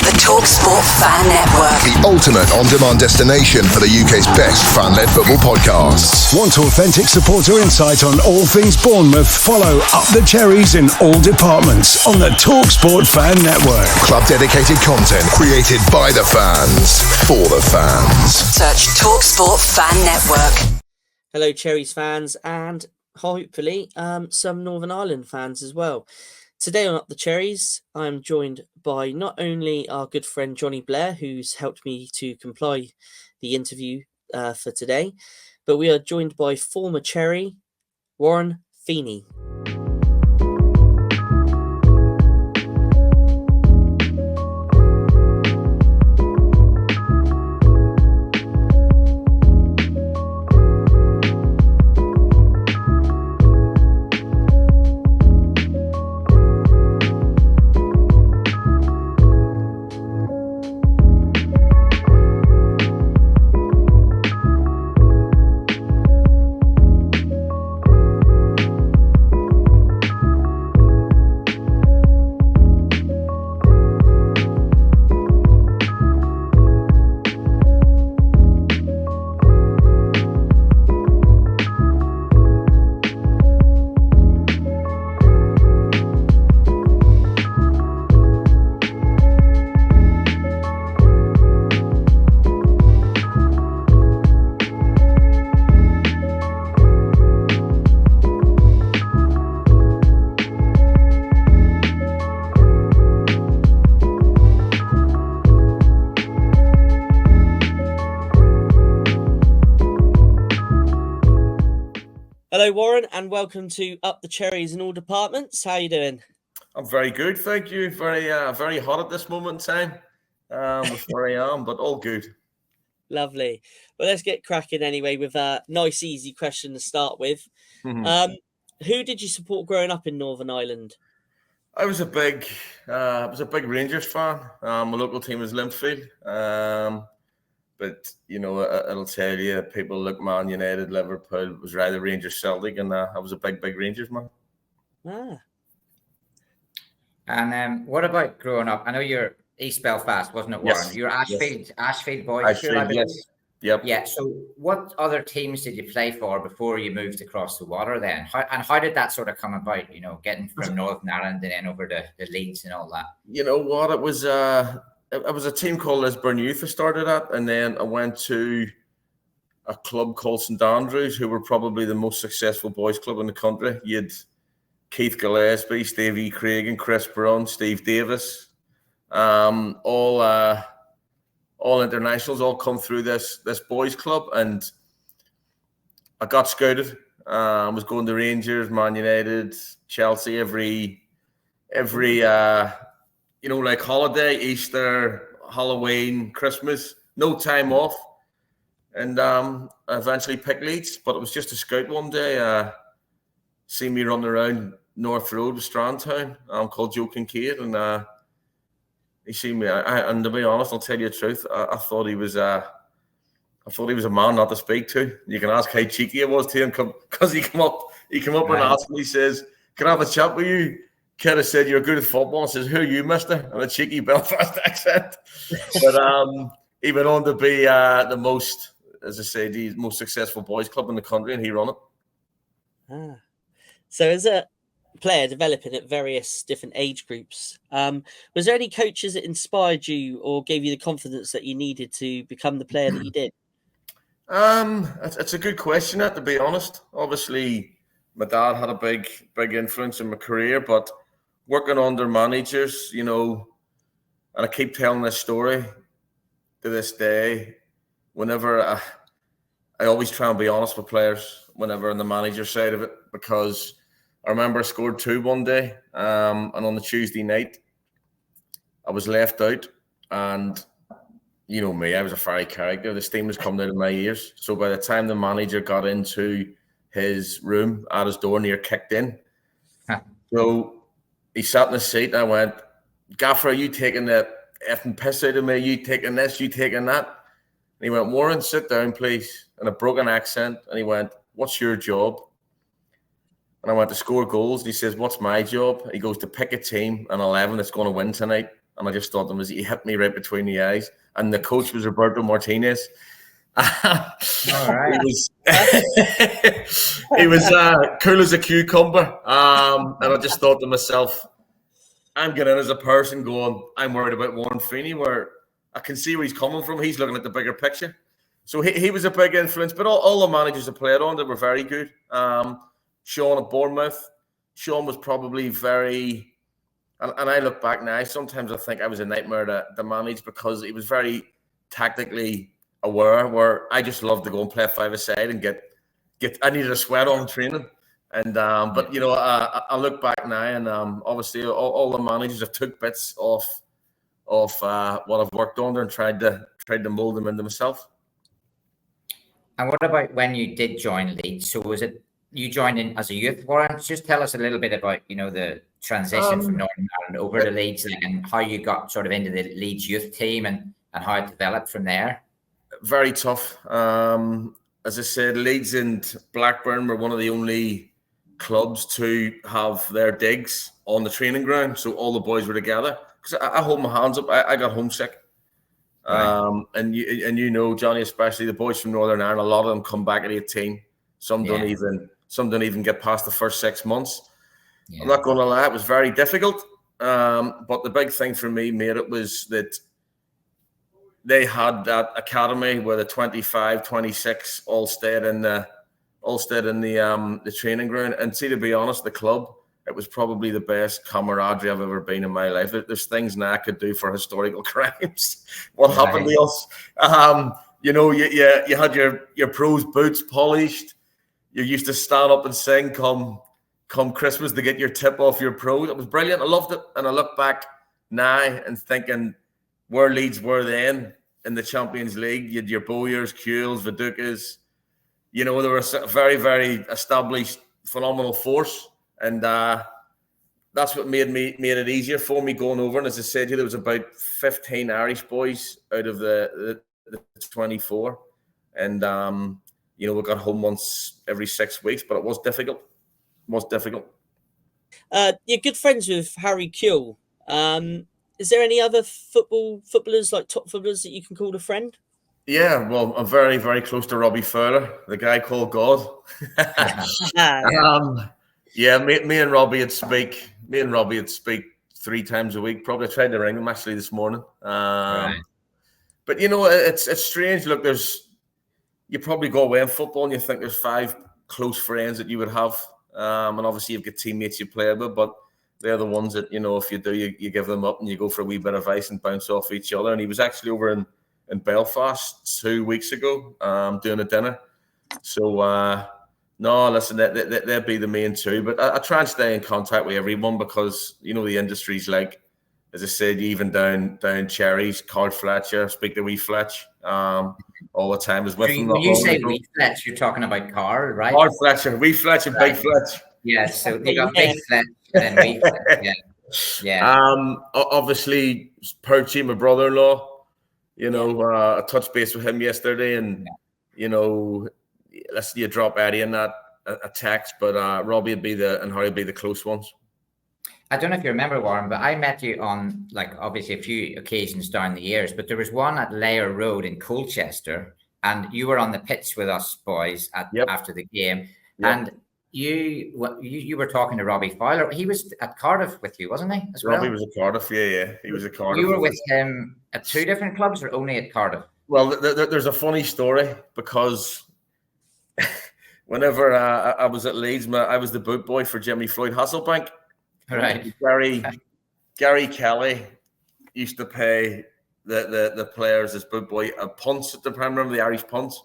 The Talksport Fan Network. The ultimate on-demand destination for the UK's best fan-led football podcasts. Want authentic supporter insight on all things Bournemouth? Follow Up the Cherries in all departments on the Talksport Fan Network. Club-dedicated content created by the fans, for the fans. Search Talksport Fan Network. Hello, Cherries fans, and hopefully some Northern Ireland fans as well. Today on Up the Cherries, I'm joined by not only our good friend Jonny Blair, who's helped me to comply the interview for today, but we are joined by former Cherry, Warren Feeney. Hello, Warren, and welcome to Up the Cherries in all departments. How are you doing? I'm very good, thank you. Very hot at this moment in time with where I am, but all good. Lovely. Well, let's get cracking anyway with a nice, easy question to start with. Mm-hmm. Who did you support growing up in Northern Ireland? I was a big Rangers fan. My local team was Linfield. But, you know, it'll tell you, people look Man United, Liverpool, it was rather Rangers Celtic, and I was a big Rangers man. Ah. And what about growing up? I know you're East Belfast, wasn't it, Warren? Yes. You're Ashfield boy. Ashfield, yes. Yep. Yeah, so what other teams did you play for before you moved across the water then? How did that sort of come about, you know, getting from Northern Ireland and then over to Leeds and all that? You know what, it was a team called Lisburn Youth I started at, and then I went to a club called St Andrews, who were probably the most successful boys club in the country. You had Keith Gillespie, Stevie Craig and Chris Brown, Steve Davis, all internationals, all come through this boys club, and I got scouted. I was going to Rangers, Man United, Chelsea every you know, like holiday, Easter, Halloween, Christmas, no time off. And I eventually picked Leeds, but it was just a scout one day. See me running around North Road with Strandtown. I'm called Joe Kincaid, and he seen me. And to be honest, I'll tell you the truth, I thought he was a man not to speak to. You can ask how cheeky I was to him, because he come up and asked me, he says, "Can I have a chat with you?" Kind of said, "You're good at football." And says, "Who are you, mister?" And a cheeky Belfast accent. But he went on to be the most, as I say, the most successful boys club in the country, and he run it. Ah. So as a player developing at various different age groups, was there any coaches that inspired you or gave you the confidence that you needed to become the player that you did? It's a good question, to be honest. Obviously, my dad had a big influence in my career, but working under managers, you know, and I keep telling this story to this day, whenever I always try and be honest with players whenever on the manager side of it, because I remember I scored 2 one day, and on the Tuesday night, I was left out, and you know me, I was a fiery character. The steam was coming out of my ears. So by the time the manager got into his room at his door, near kicked in. So he sat in his seat, and I went, "Gaffer, are you taking the effing piss out of me? You taking this, you taking that?" And he went, "Warren, sit down, please," in a broken accent. And he went, "What's your job?" And I went, "To score goals." And he says, "What's my job?" He goes, "To pick a team, an 11 that's going to win tonight." and I just thought to myself, he hit me right between the eyes. And the coach was Roberto Martinez. All right. He was cool as a cucumber. And I just thought to myself, I'm getting in as a person going, I'm worried about Warren Feeney, where I can see where he's coming from. He's looking at the bigger picture. So he was a big influence. But all the managers I played on, they were very good. Sean at Bournemouth. Sean was probably very... And I look back now, sometimes I think I was a nightmare to manage because he was very tactically aware, where I just loved to go and play five-a-side and get I needed a sweat on training. And but you know, I look back now, and obviously all the managers have took bits off what I've worked under and tried to mold them into myself. And what about when you did join Leeds? So was it you joined in as a youth, Warren? Just tell us a little bit about, you know, the transition from Northern Ireland over to Leeds, and how you got sort of into the Leeds youth team and how it developed from there. Very tough. As I said, Leeds and Blackburn were one of the only clubs to have their digs on the training ground, so all the boys were together. Because I hold my hands up, I got homesick. Right. And you know, Jonny, especially the boys from Northern Ireland, a lot of them come back at 18. Some don't even get past the first 6 months. Yeah. I'm not going to lie, it was very difficult. But the big thing for me, mate, it was that they had that academy where the 25, 26 all stayed in the training ground. And see, to be honest, the club, it was probably the best camaraderie I've ever been in my life. There's things now I could do for historical crimes. What happened to us? You know, you had your pros boots polished. You used to stand up and sing come Christmas to get your tip off your pros. It was brilliant. I loved it. And I look back now and thinking where Leeds were then in the Champions League. You had your Bowyers, Kuehls, Vidukas. You know, they were a very, very established, phenomenal force. And that's what made it easier for me going over. And as I said, there was about 15 Irish boys out of the 24. And, you know, we got home once every 6 weeks, but it was difficult. You're good friends with Harry Kuehl. Is there any other footballers, like top footballers, that you can call a friend? Yeah, well, I'm very, very close to Robbie Fer, the guy called God. Yeah, me and Robbie would speak. 3 times a week. Probably tried to ring him actually this morning. Right. But you know, it's strange. Look, you probably go away in football and you think there's 5 close friends that you would have, and obviously you've got teammates you play with, but they're the ones that, you know, if you do, you give them up and you go for a wee bit of ice and bounce off each other. And he was actually over in Belfast 2 weeks ago, doing a dinner. So. No, listen, they'd be the main two. But I try and stay in contact with everyone because, you know, the industry's like, as I said, even down Cherries, Carl Fletcher, speak to wee Fletch all the time. As with when you say wee Fletch, you're talking about Carl, right? Carl Fletcher, wee Fletch and Big Fletch. Yes, so you got Big Fletch and wee Fletch, yeah. Obviously, Perchy, my brother-in-law, you know, I touched base with him yesterday and, you know, let's see you drop Eddie in that a text, but Robbie would be and Harry would be the close ones. I don't know if you remember, Warren, but I met you on, like, obviously a few occasions down the years, but there was one at Layer Road in Colchester, and you were on the pitch with us boys after the game, and you were talking to Robbie Fer. He was at Cardiff with you, wasn't he? As well? Robbie was at Cardiff, yeah. He was at Cardiff. You were with him at 2 different clubs or only at Cardiff? Well, there's a funny story because whenever I was at Leeds, I was the boot boy for Jimmy Floyd Hasselbank. Right. Gary Kelly used to pay the players as boot boy a punts at the time. Remember the Irish punts?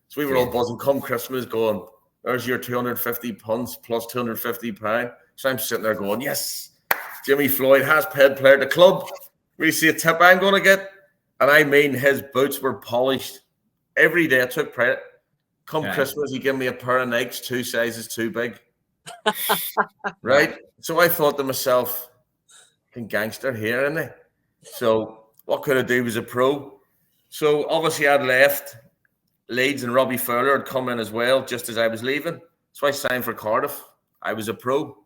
So we were all buzzing come Christmas going, there's your 250 punts plus £250. So I'm sitting there going, yes, Jimmy Floyd has paid player to club. We see a tip I'm going to get. And I mean, his boots were polished every day. I took credit. Come Christmas, he gave me a pair of Nikes 2 sizes too big. Right? So I thought to myself, fucking gangster here, isn't he? So what could I do as a pro? So obviously I'd left Leeds and Robbie Fer had come in as well just as I was leaving. So I signed for Cardiff. I was a pro.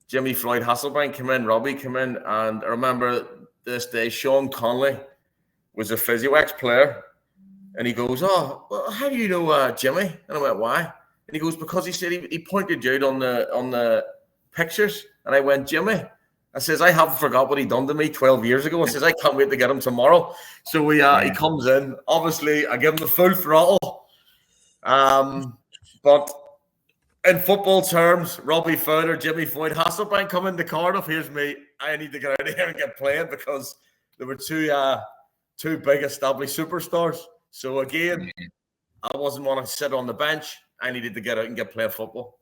Jimmy Floyd Hasselbank came in, Robbie came in, and I remember this day, Sean Conley was a physio ex-player, and he goes, "Oh, well, how do you know Jimmy?" And I went, "Why?" And he goes, "Because he said he pointed you out on the pictures." And I went, "Jimmy?" I says, "I haven't forgot what he done to me 12 years ago." I says, "I can't wait to get him tomorrow." So he comes in. Obviously, I give him the full throttle. But in football terms, Robbie Fer, Jimmy Foyt, Hasselbank coming to Cardiff. Here's me. I need to get out of here and get playing because there were two big established superstars. So again, I wasn't want to sit on the bench. I needed to get out and get playing football.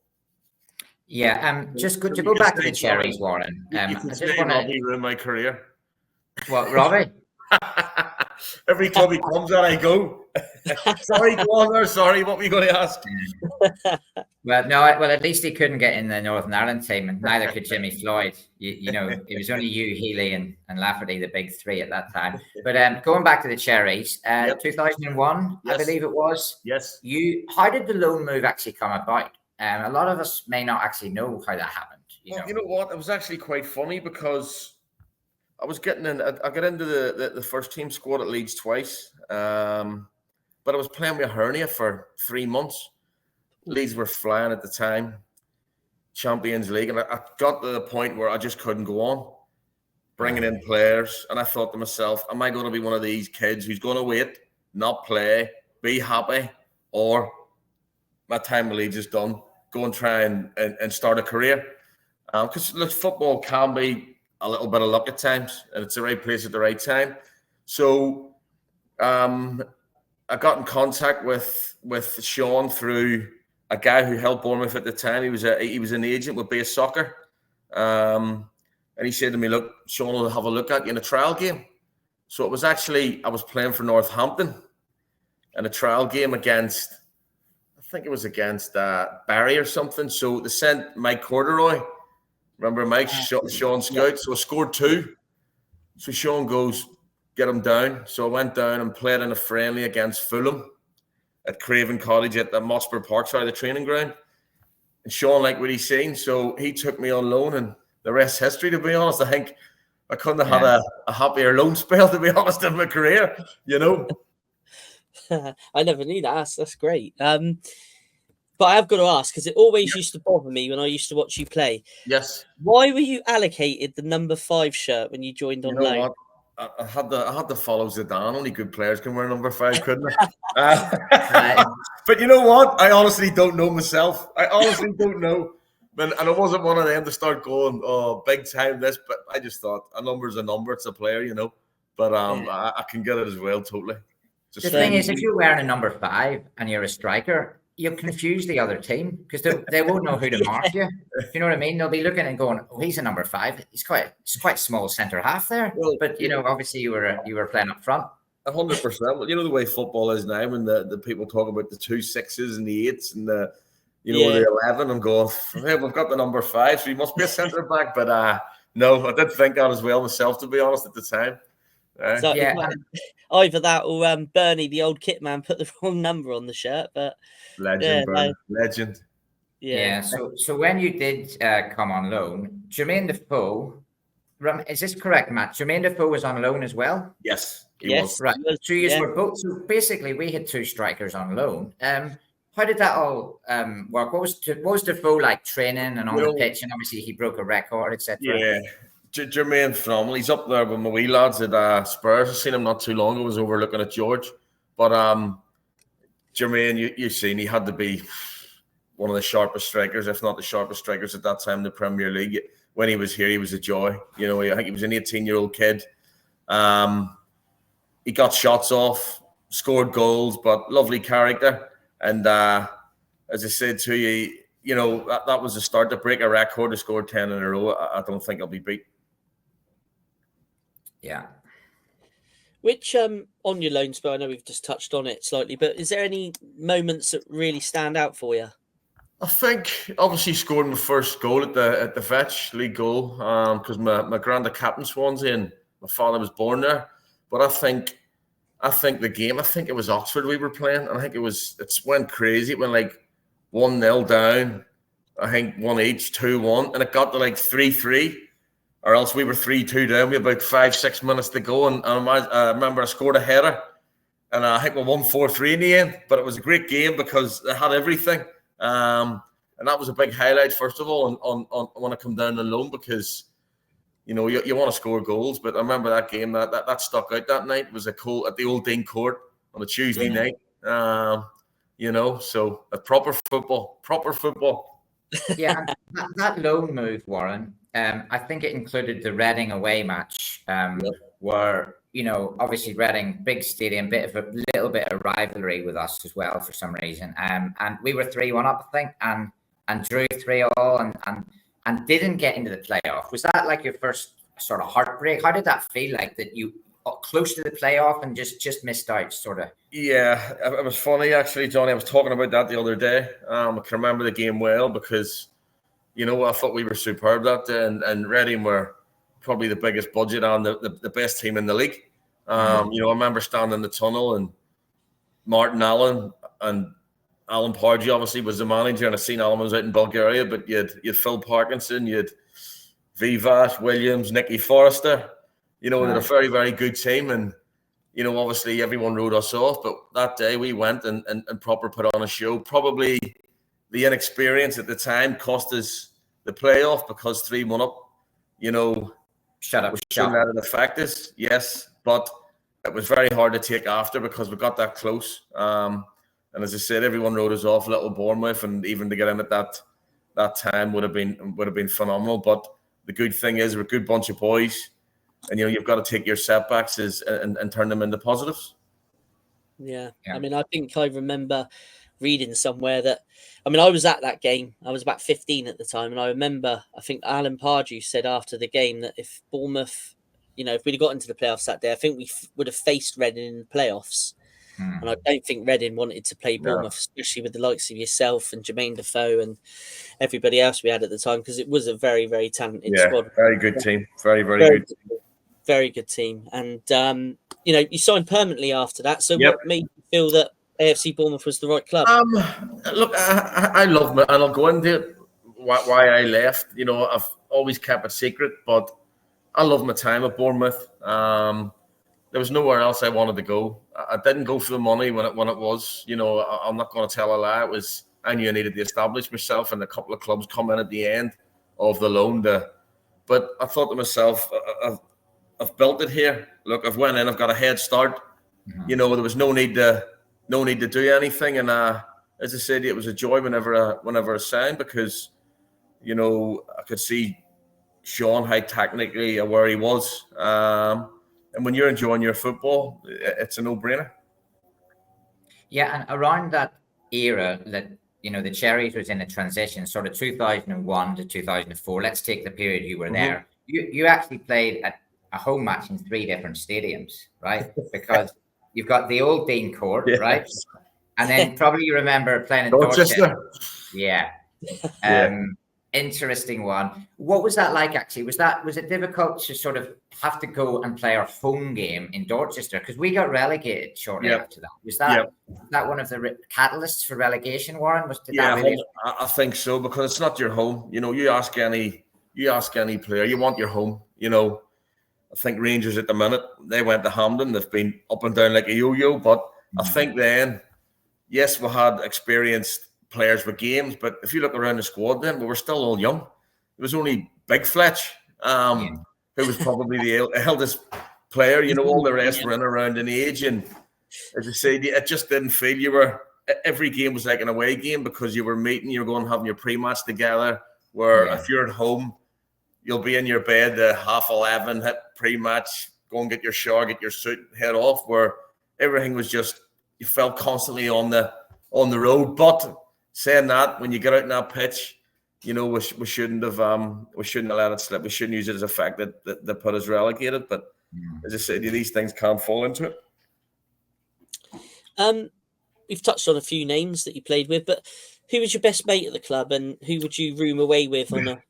Yeah, just to go back to the Cherries, Warren. I just want to Robbie ruin my career. What, Robbie? Every club he comes at, I go. Sorry, go on there. Sorry, what were you going to ask? Well, at least he couldn't get in the Northern Ireland team, and neither could Jimmy Floyd. You know, it was only you, Healy, and Lafferty, the big three at that time. But going back to the Cherries, 2001, yes. I believe it was. Yes. How did the loan move actually come about? A lot of us may not actually know how that happened. You know what? It was actually quite funny because I was getting in. I got into the first team squad at Leeds twice, but I was playing with a hernia for 3 months. Leeds were flying at the time, Champions League, and I got to the point where I just couldn't go on, bringing in players. And I thought to myself, am I going to be one of these kids who's going to wait, not play, be happy, or my time with Leeds is done, go and try and start a career? Because football can be a little bit of luck at times, and it's the right place at the right time. So I got in contact with Sean through a guy who helped Bournemouth at the time. He was an agent with Base Soccer, and he said to me, "Look, Sean will have a look at you in a trial game." So it was actually, I was playing for Northampton in a trial game against, I think it was against Barry or something. So they sent Mike Corduroy. Remember Mike, Sean Scout? So I scored 2. So Sean goes, "Get him down." So I went down and played in a friendly against Fulham at Craven Cottage at the Mossburn Park side of the training ground. And Sean liked what he seen, so he took me on loan, and the rest history, to be honest. I think I couldn't have had a happier loan spell, to be honest, in my career, you know. I never knew that. That's great. But I have got to ask, because it always used to bother me when I used to watch you play. Yes. Why were you allocated the number 5 shirt when you joined on loan? What? I had to follow Zidane. Only good players can wear number 5, couldn't they? But you know what? I honestly don't know myself. I honestly don't know. And I wasn't one of them to start going, "Oh, big time this." But I just thought a number's a number. It's a player, you know. But I can get it as well, totally. The thing is, if you're wearing a number 5 and you're a striker, you'll confuse the other team because they won't know who to mark you. You know what I mean? They'll be looking and going, "Oh, he's a number 5. He's quite small centre half there." Well, but you know, obviously you were playing up front. 100%. Well, you know the way football is now, when the people talk about the 2 6s and the 8s and the the 11. I'm going, "Hey, we've got the number 5, so he must be a centre back." But no, I did think that as well myself, to be honest, at the time. So either that or Bernie, the old kit man, put the wrong number on the shirt. But legend, Bernie, legend. Yeah. So when you did come on loan, Jermaine Defoe, is this correct, Matt? Jermaine Defoe was on loan as well. Yes, he was. Right. 2 years were both. So basically, we had 2 strikers on loan. How did that all work? What was Defoe like training and on the pitch? And obviously, he broke a record, etc. Yeah. Jermaine phenomenal. He's up there with my wee lads at Spurs. I seen him not too long ago. I was overlooking at George. But Jermaine, you've seen, he had to be one of the sharpest strikers, if not the sharpest strikers at that time in the Premier League. When he was here, he was a joy. You know, I think he was an 18-year-old kid. He got shots off, scored goals, but lovely character. And as I said to you, you know, that was the start. To break a record, to score 10 in a row, I don't think I'll be beat. Yeah. Which on your loan spell, I know we've just touched on it slightly, but is there any moments that really stand out for you? I think obviously scoring my first goal at the Fetch league goal, because my granddad captain Swansea and my father was born there. But I think the game, I think it was Oxford we were playing, and I think it went crazy. It went like 1-0 down, I think 1 each, 2-1, and it got to like 3-3. or else we were 3-2 down with about 5-6 minutes to go. And I remember I scored a header, and I think we won 4-3 in the end. But it was a great game because it had everything. And that was a big highlight, first of all, on when I come down to Loone, because you know you want to score goals. But I remember that game that stuck out that night. It was at the Old Dean Court on a Tuesday night. You know, so a proper football. Yeah, that Loone move, Warren. I think it included the Reading away match, where, you know, obviously Reading, big stadium, little bit of rivalry with us as well for some reason. And we were 3-1 up, I think, and drew 3-3 and didn't get into the playoff. Was that like your first sort of heartbreak? How did that feel, like that you close to the playoff and just missed out, sort of? Yeah, it was funny actually, Johnny. I was talking about that the other day. I can remember the game well because, you know, I thought we were superb that day, and Reading were probably the biggest budget and the best team in the league. You know, I remember standing in the tunnel, and Martin Allen and Alan Pardew obviously was the manager, and I seen Alan was out in Bulgaria, but you had Phil Parkinson, you had Vivash, Williams, Nicky Forrester. You know, they're a very, very good team, and you know, obviously everyone wrote us off, but that day we went and proper put on a show. Probably the inexperience at the time cost us the playoff, because 3-1 up, you know, shouldn't let it affect us. Yes, but it was very hard to take after because we got that close. And as I said, everyone wrote us off, little Bournemouth, and even to get in at that time would have been phenomenal. But the good thing is we're a good bunch of boys. And, you know, you've got to take your setbacks and turn them into positives. Yeah. I mean, I think I remember reading somewhere that, I mean, I was at that game. I was about 15 at the time. And I remember, I think Alan Pardew said after the game that if Bournemouth, you know, if we'd have got into the playoffs that day, I think we would have faced Reading in the playoffs. And I don't think Reading wanted to play Bournemouth, especially with the likes of yourself and Jermaine Defoe and everybody else we had at the time, because it was a very, very talented squad. Very good team. Very, very good team. Very good team. And, you know, you signed permanently after that. So what made you feel that AFC Bournemouth was the right club? Look, I love it, and I'll go into it, why I left. You know, I've always kept it secret, but I love my time at Bournemouth. There was nowhere else I wanted to go. I didn't go for the money when it was. You know, I'm not going to tell a lie. It was, I knew I needed to establish myself, and a couple of clubs come in at the end of the loan. But I thought to myself, I've built it here. Look, I've went in. I've got a head start. You know, there was no need to do anything. And as I said, it was a joy whenever I signed, because, you know, I could see Sean how technically where he was. And when you're enjoying your football, it's a no-brainer. Yeah, and around that era, that, you know, the Cherries was in a transition, sort of 2001 to 2004. Let's take the period you were there. You actually played a home match in 3 different stadiums, right? Because you've got the Old Dean Court, right? And then probably you remember playing in Dorchester. Yeah. Interesting one. What was that like, actually? Was it difficult to sort of have to go and play our home game in Dorchester? Because we got relegated shortly after that. Was that one of the catalysts for relegation, Warren? I think so, because it's not your home. You know, you ask any player, you want your home. You know, I think Rangers at the minute, they went to Hampden. They've been up and down like a yo-yo. But I think then, yes, we had experienced players with games, but if you look around the squad then, we were still all young. It was only Big Fletch, who was probably the eldest player. You know, all the rest were in around in age. And as I say, it just didn't feel every game was like an away game, because you were meeting, you were going having your pre-match together, where if you're at home, you'll be in your bed at 11:30, hit pre-match, go and get your shower, get your suit, head off, where everything was just, you felt constantly on the road. But saying that, when you get out in that pitch, you know, we shouldn't have let it slip. We shouldn't use it as a fact that put us relegated. But as I said, these things can't fall into it. We've touched on a few names that you played with, but who was your best mate at the club, and who would you room away with on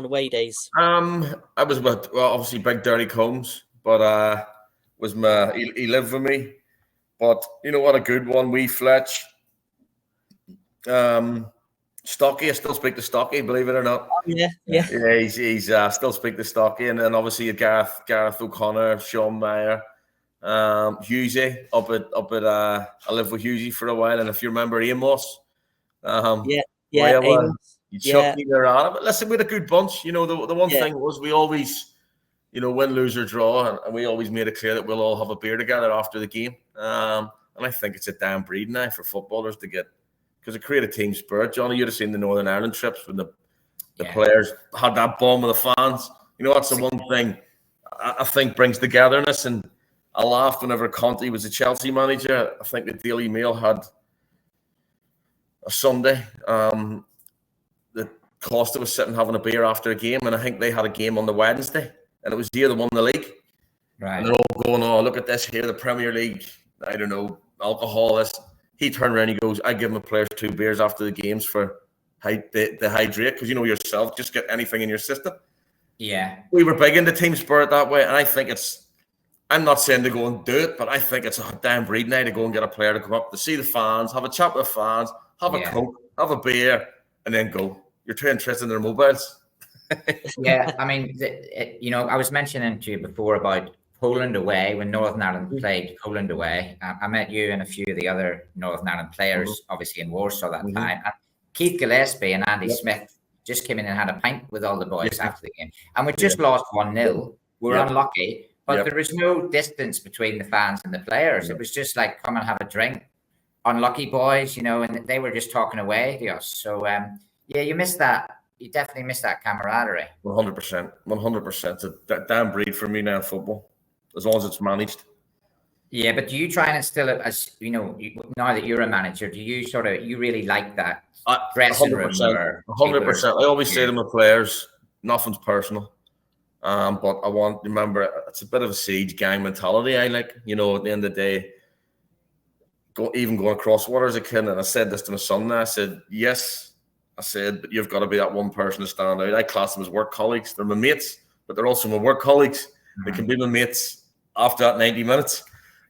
away days? I was with, obviously, Big Dirty Combs, but he lived with me. But you know what, a good one, wee Fletch. Stocky, I still speak to Stocky, believe it or not. Yeah. He's still speak to Stocky, and then obviously Gareth O'Connor, Sean Meyer, Hughesy up at I lived with Hughesy for a while, and if you remember Amos, Amos. You chuck me around. But listen, we had a good bunch. You know, the one thing was we always, you know, win, lose or draw, and we always made it clear that we'll all have a beer together after the game. And I think it's a damn breed now for footballers to get, because it created team spirit. Johnny, you'd have seen the Northern Ireland trips when the players had that bond with the fans. You know, that's the one thing I think brings togetherness. And I laughed whenever Conte was the Chelsea manager. I think the Daily Mail had a Sunday. The Costa was sitting having a beer after a game, and I think they had a game on the Wednesday, and it was here that won the league. Right. And they're all going, oh, look at this here, the Premier League. I don't know, alcohol. He turned around, he goes, I give my players 2 beers after the games for the hydrate, because you know yourself, just get anything in your system. Yeah. We were big into team spirit that way, and I think I'm not saying to go and do it, but I think it's a damn breed now to go and get a player to come up to see the fans, have a chat with the fans, have a Coke, have a beer, and then go. You're too interested in their mobiles. Yeah, I mean, you know, I was mentioning to you before about Poland away, when Northern Ireland played Poland away. I met you and a few of the other Northern Ireland players, obviously in Warsaw that time. And Keith Gillespie and Andy Smith just came in and had a pint with all the boys after the game. And we just lost 1-0. We were unlucky, but there was no distance between the fans and the players. It was just like, come and have a drink. Unlucky boys, you know, and they were just talking away to us. So, yeah, you missed that. You definitely missed that camaraderie. 100%. 100%. It's a damn breed for me now in football, as long as it's managed. Yeah, but do you try and instill it as, you know, now that you're a manager, do you you really like that dressing room? 100%. I always say to my players, nothing's personal. But I want, remember, it's a bit of a siege gang mentality. I like, you know, at the end of the day, even going across water as a kid, and I said this to my son now, I said, yes, but you've got to be that one person to stand out. I class them as work colleagues. They're my mates, but they're also my work colleagues. They can be my mates after that 90 minutes.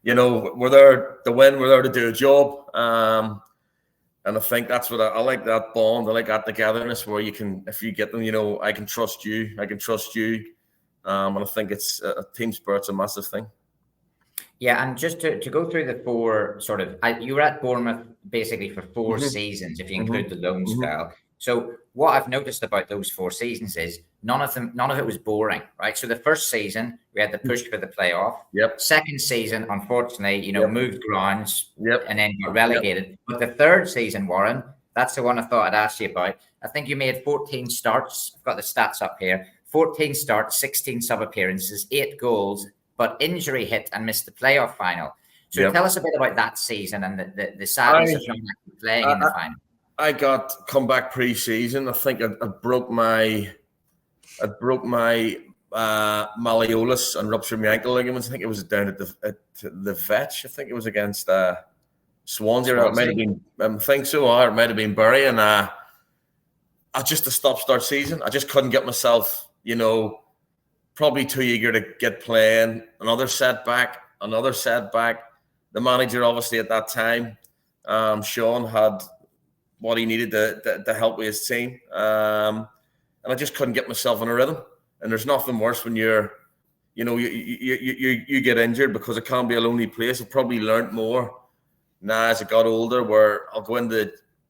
You know, we're there to win, we're there to do a job. And I think that's what I like, that bond. I like that togetherness where you can, if you get them, you know, I can trust you. And I think it's team spirit's a massive thing. Yeah, and just to go through the 4 sort of, you were at Bournemouth basically for 4 seasons, if you include the loan spell. So what I've noticed about those 4 seasons is none of it was boring, right? So the first season, we had the push for the playoff. Yep. Second season, unfortunately, you know, moved grounds and then got relegated. Yep. But the third season, Warren, that's the one I thought I'd ask you about. I think you made 14 starts. I've got the stats up here. 14 starts, 16 sub-appearances, 8 goals, but injury hit and missed the playoff final. So tell us a bit about that season and the sadness of not actually playing in the final. I got come back pre-season. I think I broke my malleolus and ruptured my ankle ligaments. I think it was down at the Vetch. I think it was against Swansea. It might have been, I think so, or it might have been Bury. And I just a stop-start season. I just couldn't get myself, you know, probably too eager to get playing. Another setback. The manager, obviously, at that time, Sean, had what he needed to help with his team. And I just couldn't get myself in a rhythm. And there's nothing worse when you get injured, because it can be a lonely place. I've probably learned more now as I got older, where I'll go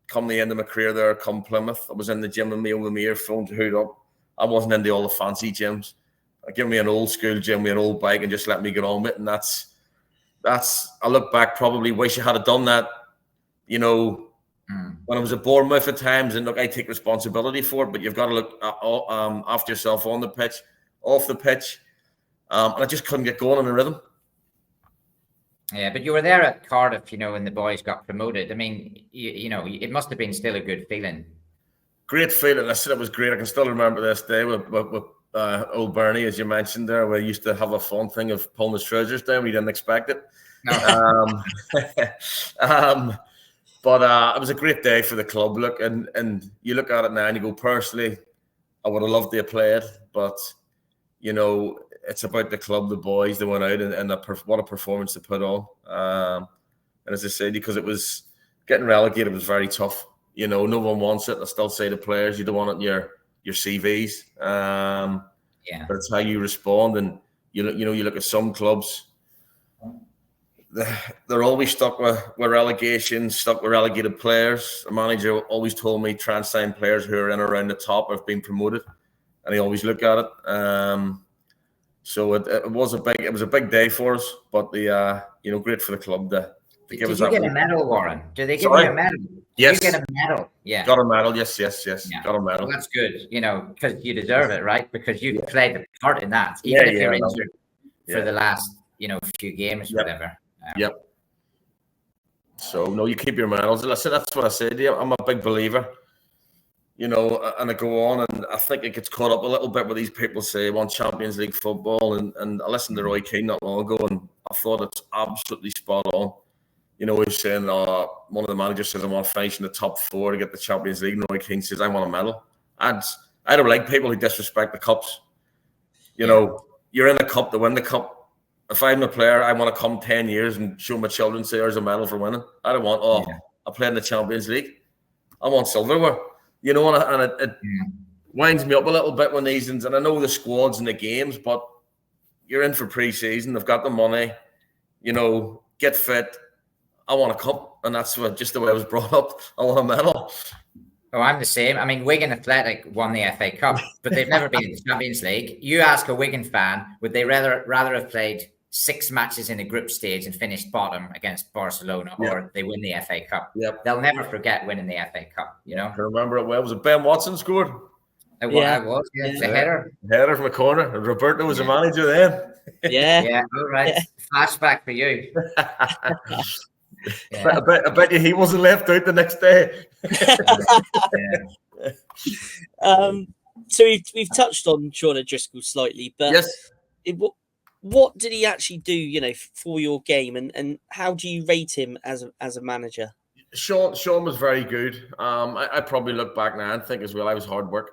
come the end of my career there, come Plymouth. I was in the gym with me with my earphones hood up. I wasn't into all the fancy gyms. Give me an old school gym with an old bike and just let me get on with it. And that's I look back, probably wish I had done that, you know, when I was at Bournemouth at times. And look, I take responsibility for it, but you've got to look after yourself on the pitch, off the pitch. And I just couldn't get going in a rhythm. Yeah, but you were there at Cardiff, you know, when the boys got promoted. I mean, you know, it must have been still a good feeling. Great feeling. I said it was great. I can still remember this day with old Bernie, as you mentioned there, we used to have a fun thing of pulling his trousers down. We didn't expect it. No. But it was a great day for the club. Look, and you look at it now and you go, personally, I would have loved to have played, but, you know, it's about the club, the boys that went out, and what a performance to put on. And as I said, because it was getting relegated, it was very tough. no one wants it. I still say to players, you don't want it in your CVs. But it's how you respond. And you look at some clubs, they're always stuck with relegation, stuck with relegated players. The manager always told me try and sign players who are in around the top or have been promoted, and he always look at it. So it was a big day for us, but great for the club to give us that. Did you get a medal, Warren? Did they give you a medal? Yes. Did you get a medal? Yeah. Got a medal. Yes. Yeah. Got a medal. Well, that's good, because you deserve it, right? Because you played a part in that, even if you're injured for the last, few games, whatever. Yep. So no, you keep your medals. That's what I said. Yeah, I'm a big believer. And I go on, and I think it gets caught up a little bit with these people say want Champions League football, and I listened to Roy Keane not long ago, and I thought it's absolutely spot on. He's saying one of the managers says I want to finish in the top 4 to get the Champions League, and Roy Keane says I want a medal. I don't like people who disrespect the cups. You're in a cup to win the cup. If I'm a player, I want to come 10 years and show my children, say there's a medal for winning. I don't want, I played in the Champions League. I want silverware. And it winds me up a little bit when these, and I know the squads and the games, but you're in for pre-season. They've got the money, get fit. I want a cup, and that's just the way I was brought up. I want a medal. Oh, I'm the same. I mean, Wigan Athletic won the FA Cup, but they've never been in the Champions League. You ask a Wigan fan, would they rather have played 6 matches in the group stage and finished bottom against Barcelona, or they win the FA Cup? Yep. They'll never forget winning the FA Cup, I remember it well. Was it Ben Watson scored? It was. It's a header. Header from a corner. And Roberto was the manager then. Yeah. All right. Flashback for you. I bet you he wasn't left out the next day. So we've touched on Sean O'Driscoll slightly, but yes. What did he actually do, for your game, and how do you rate him as a manager? Sean was very good. I probably look back now and think as well I was hard work,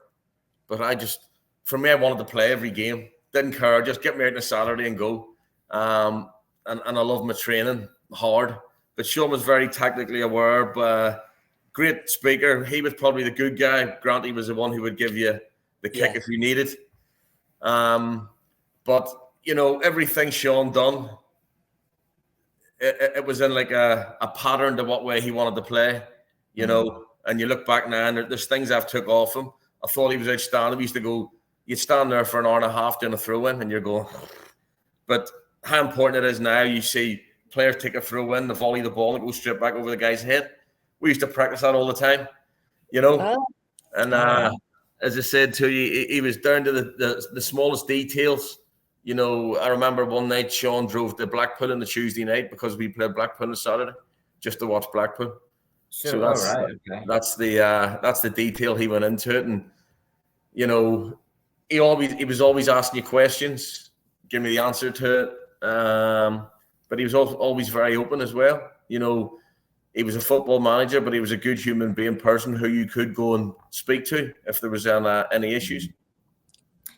but for me, I wanted to play every game. Didn't care, just get me out on a Saturday and go. And I love my training hard. But Sean was very tactically aware, but great speaker. He was probably the good guy. Grant, he was the one who would give you the kick if you needed. But, everything Sean done, it was in like a pattern to what way he wanted to play, and you look back now and there's things I've took off him. I thought he was outstanding. We used to go, you'd stand there for an hour and a half doing a throw-in and you're going, but how important it is now, you see players take a throw in, the volley the ball and go straight back over the guy's head. We used to practice that all the time, And as I said to you, he was down to the smallest details. I remember one night Sean drove to Blackburn on the Tuesday night because we played Blackburn on Saturday just to watch Blackburn. Sure, so that's the detail he went into it, and he was always asking you questions, give me the answer to it. But he was always very open as well. He was a football manager, but he was a good human being person who you could go and speak to if there was any issues.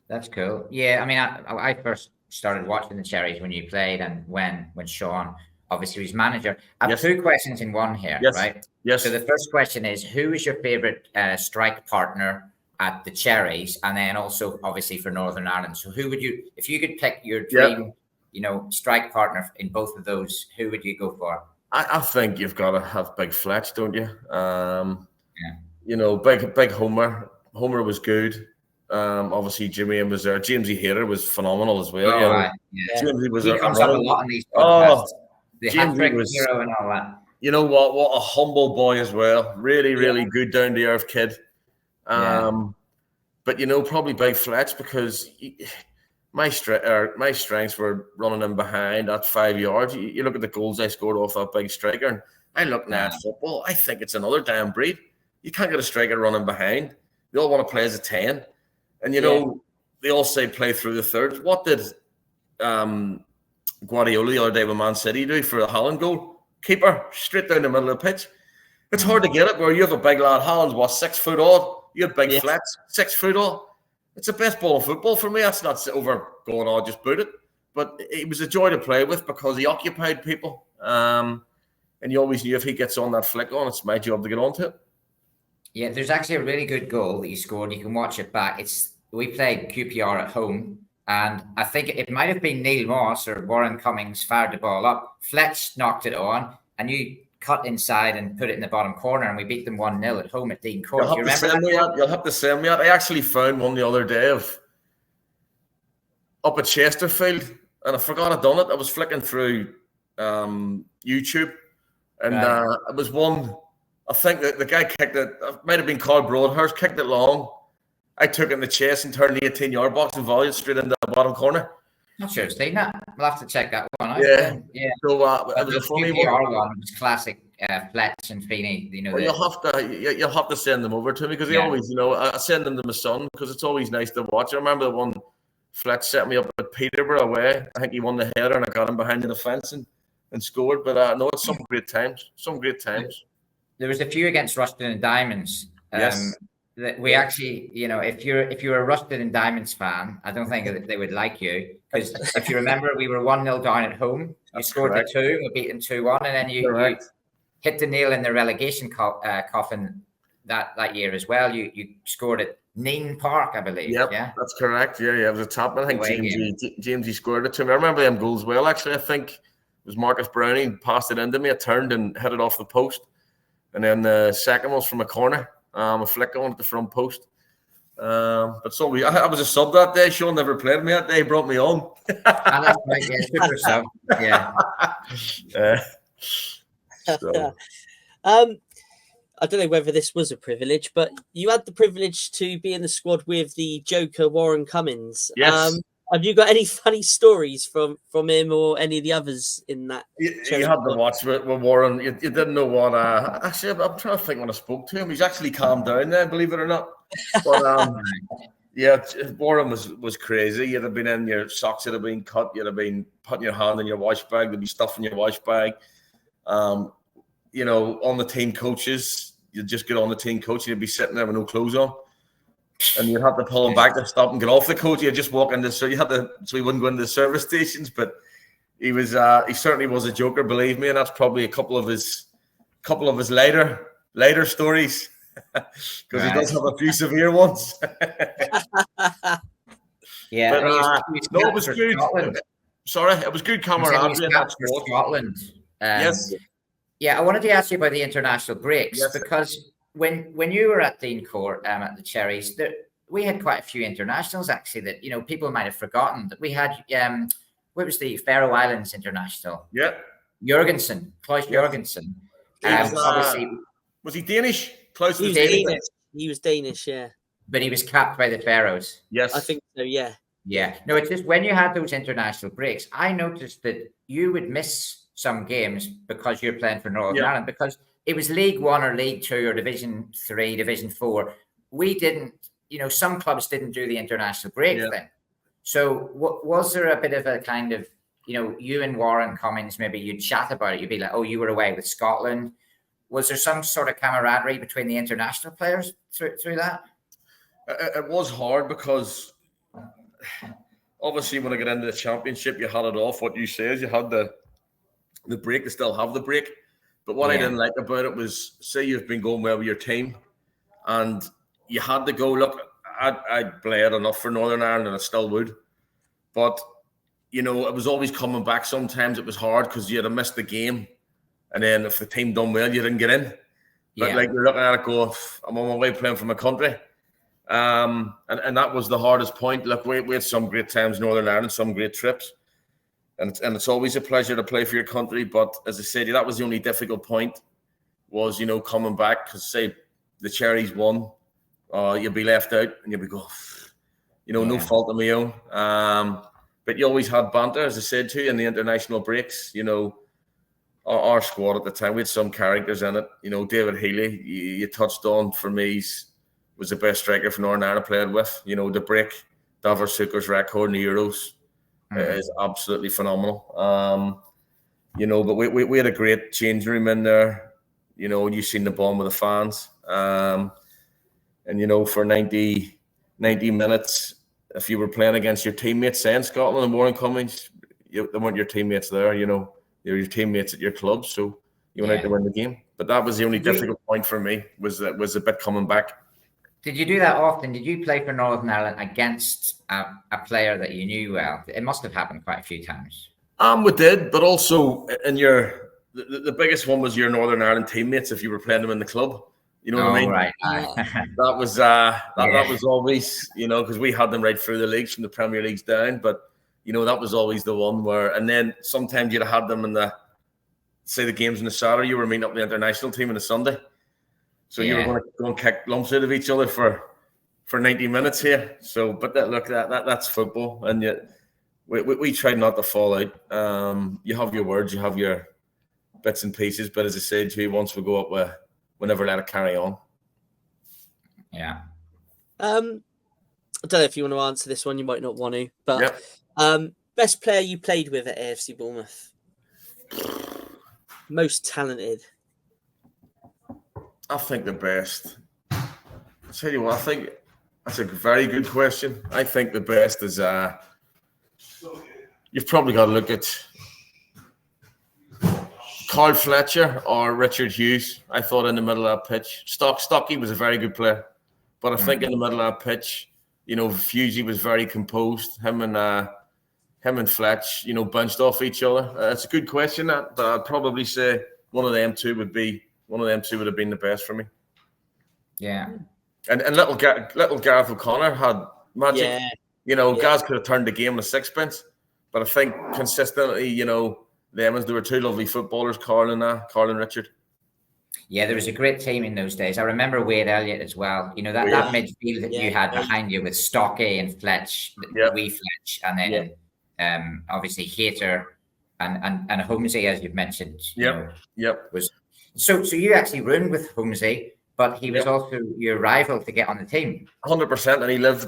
That's cool. Yeah, I mean, I first started watching the Cherries when you played, and when Sean obviously was manager. I have 2 questions in one here, right? Yes. So the first question is, who is your favourite strike partner at the Cherries, and then also obviously for Northern Ireland? So who would you, if you could pick your dream, strike partner in both of those, who would you go for? I think you've got to have Big Fletch, don't you? Big Homer. Homer was good. Obviously, Jimmy was there. Jamesy Hayter was phenomenal as well. Jamesy was he comes up a lot on these podcasts. The hat-trick hero and all that. You know what a humble boy as well. Really, really good, down-to-earth kid. But probably Big Fletch, because my strengths were running in behind at 5 yards. You look at the goals I scored off that big striker, and I look now at football. I think it's another damn breed. You can't get a striker running behind. They all want to play as a 10. And, they all say play through the thirds. What did Guardiola the other day with Man City do for a Haaland goal? Keeper, straight down the middle of the pitch. It's hard to get it where you have a big lad. Haaland's 6 foot odd. You have Big Fletch, 6 foot odd. It's the best ball of football for me. That's not over going on, just boot it. But it was a joy to play with because he occupied people. And you always knew if he gets on that flick on, it's my job to get onto it. Yeah, there's actually a really good goal that he scored. You can watch it back. We played QPR at home, and I think it might have been Neil Moss or Warren Cummings fired the ball up. Fletch knocked it on, and you cut inside and put it in the bottom corner, and we beat them 1-0 at home at Dean Court. You'll have to send me that. I actually found one the other day up at Chesterfield, and I forgot I'd done it. I was flicking through YouTube, and it was one. I think that the guy kicked it. It might have been Carl Broadhurst, kicked it long. I took it in the chest and turned the 18-yard box and volleyed straight into the bottom corner. Not sure I've seen that. We'll have to check that one out. Yeah. So it was a funny one. It was classic Fletch and Feeney. You'll have to send them over to me because they always, I send them to my son because it's always nice to watch. I remember the one Fletch set me up at Peterborough away. I think he won the header and I got him behind the defence and scored. But no, it's some great times. There was a few against Ruston and Diamonds. Yes. That we actually, if you're a Rusted and Diamonds fan, I don't think that they would like you because if you remember, we were 1-0 down at home. You scored the 2, we beat them 2-1, and then you hit the nail in the relegation coffin that year as well. You scored at Neen Park, I believe. Yep, yeah, that's correct. Yeah, it was a top. I think Jamesy scored it to me. I remember them goals well. Actually, I think it was Marcus Browning passed it into me. I turned and hit it off the post, and then the second was from a corner. A flick on at the front post. But so I was a sub that day. Sean never played me that day. He brought me on. That's right, super sub. Yeah. I don't know whether this was a privilege, but you had the privilege to be in the squad with the Joker Warren Cummings. Yes. Have you got any funny stories from him or any of the others in that? You had to watch with Warren. You didn't know what. Actually, I'm trying to think when I spoke to him. He's actually calmed down there, believe it or not. But Warren was crazy. You'd have been in your socks, would have been cut. You'd have been putting your hand in your wash bag. There'd be stuff in your wash bag. On the team coaches, you'd just get on the team coach and you'd be sitting there with no clothes on. And you'd have to pull him back to stop and get off the coach. You'd just walk into so he wouldn't go into the service stations. But he was he certainly was a joker, believe me, and that's probably a couple of his later stories because he does have a few severe ones. Yeah, but, it was good. Scotland. Sorry, it was good camaraderie in that sport. Scotland. Yes. Yeah, I wanted to ask you about the international breaks because when you were at Dean Court at the Cherries, we had quite a few internationals actually that people might have forgotten that we had. What was the Faroe Islands international? Yeah, Klaus Jørgensen. Obviously, was he Danish? Klaus was Danish. He was Danish, yeah. But he was capped by the Faroes. Yes, I think so. Yeah. Yeah. No, it's just when you had those international breaks, I noticed that you would miss some games because you're playing for Northern Ireland because it was League One or League Two or Division 3, Division 4. We didn't, some clubs didn't do the international break thing. So was there a bit of a kind of, you and Warren Cummings, maybe you'd chat about it. You'd be like, oh, you were away with Scotland. Was there some sort of camaraderie between the international players through that? It was hard because obviously when I got into the championship, you had it off. What you say is you had the break to still have the break. But what I didn't like about it was, say you've been going well with your team and you had to go, look, I'd played enough for Northern Ireland and I still would. But, it was always coming back. Sometimes it was hard because you had missed the game. And then if the team done well, you didn't get in. But you're looking at it go, I'm on my way playing for my country. And that was the hardest point. Look, we had some great times in Northern Ireland, some great trips. And it's always a pleasure to play for your country. But as I said, that was the only difficult point was, coming back. Because, say, the Cherries won, you'll be left out and you'll be going, no fault of my own. But you always had banter, as I said to you, in the international breaks. Our squad at the time, we had some characters in it. David Healy, you touched on, for me, was the best striker for Northern Ireland I played with. The break, Davor Suker's record in the Euros. Is absolutely phenomenal. But we had a great changing room in there. You've seen the bond with the fans. For 90 minutes, if you were playing against your teammates, say in Scotland and Warren Cummings, they weren't your teammates there. They were your teammates at your club, so you went out to win the game. But that was the only difficult point for me, was a bit coming back. Did you do that often? Did you play for Northern Ireland against a player that you knew well? It must have happened quite a few times. We did, but also in the biggest one was your Northern Ireland teammates if you were playing them in the club. You know what I mean? Right. That was that was always, because we had them right through the leagues from the Premier Leagues down. But that was always the one where, and then sometimes you'd have had them in the games on the Saturday. You were meeting up with the international team on the Sunday, so you were going to go and kick lumps out of each other for 90 minutes here. So, but that's football, and yet we tried not to fall out. You have your words, you have your bits and pieces, but as I said to you, once we go up, we never let it carry on. Yeah. I don't know if you want to answer this one. You might not want to, but best player you played with at AFC Bournemouth? Most talented? I think the best. I'll tell you what, I think that's a very good question. I think the best is you've probably got to look at Carl Fletcher or Richard Hughes. I thought in the middle of that pitch. Stocky was a very good player, but I think in the middle of that pitch, Fusey was very composed. Him and Fletch, bunched off each other. It's a good question, but I'd probably say one of them two would have been the best for me. Yeah. And little Gareth O'Connor had magic. Yeah. Gaz could have turned the game on a sixpence, but I think consistently, there were two lovely footballers, Carl and Richard. Yeah, there was a great team in those days. I remember Wade Elliott as well. That midfield that you had behind you with Stocky and Fletch, wee Fletch, and then obviously Hater and Holmesy, as you've mentioned. Was so you actually roomed with Holmesy, but he was also your rival to get on the team. 100%, and he lived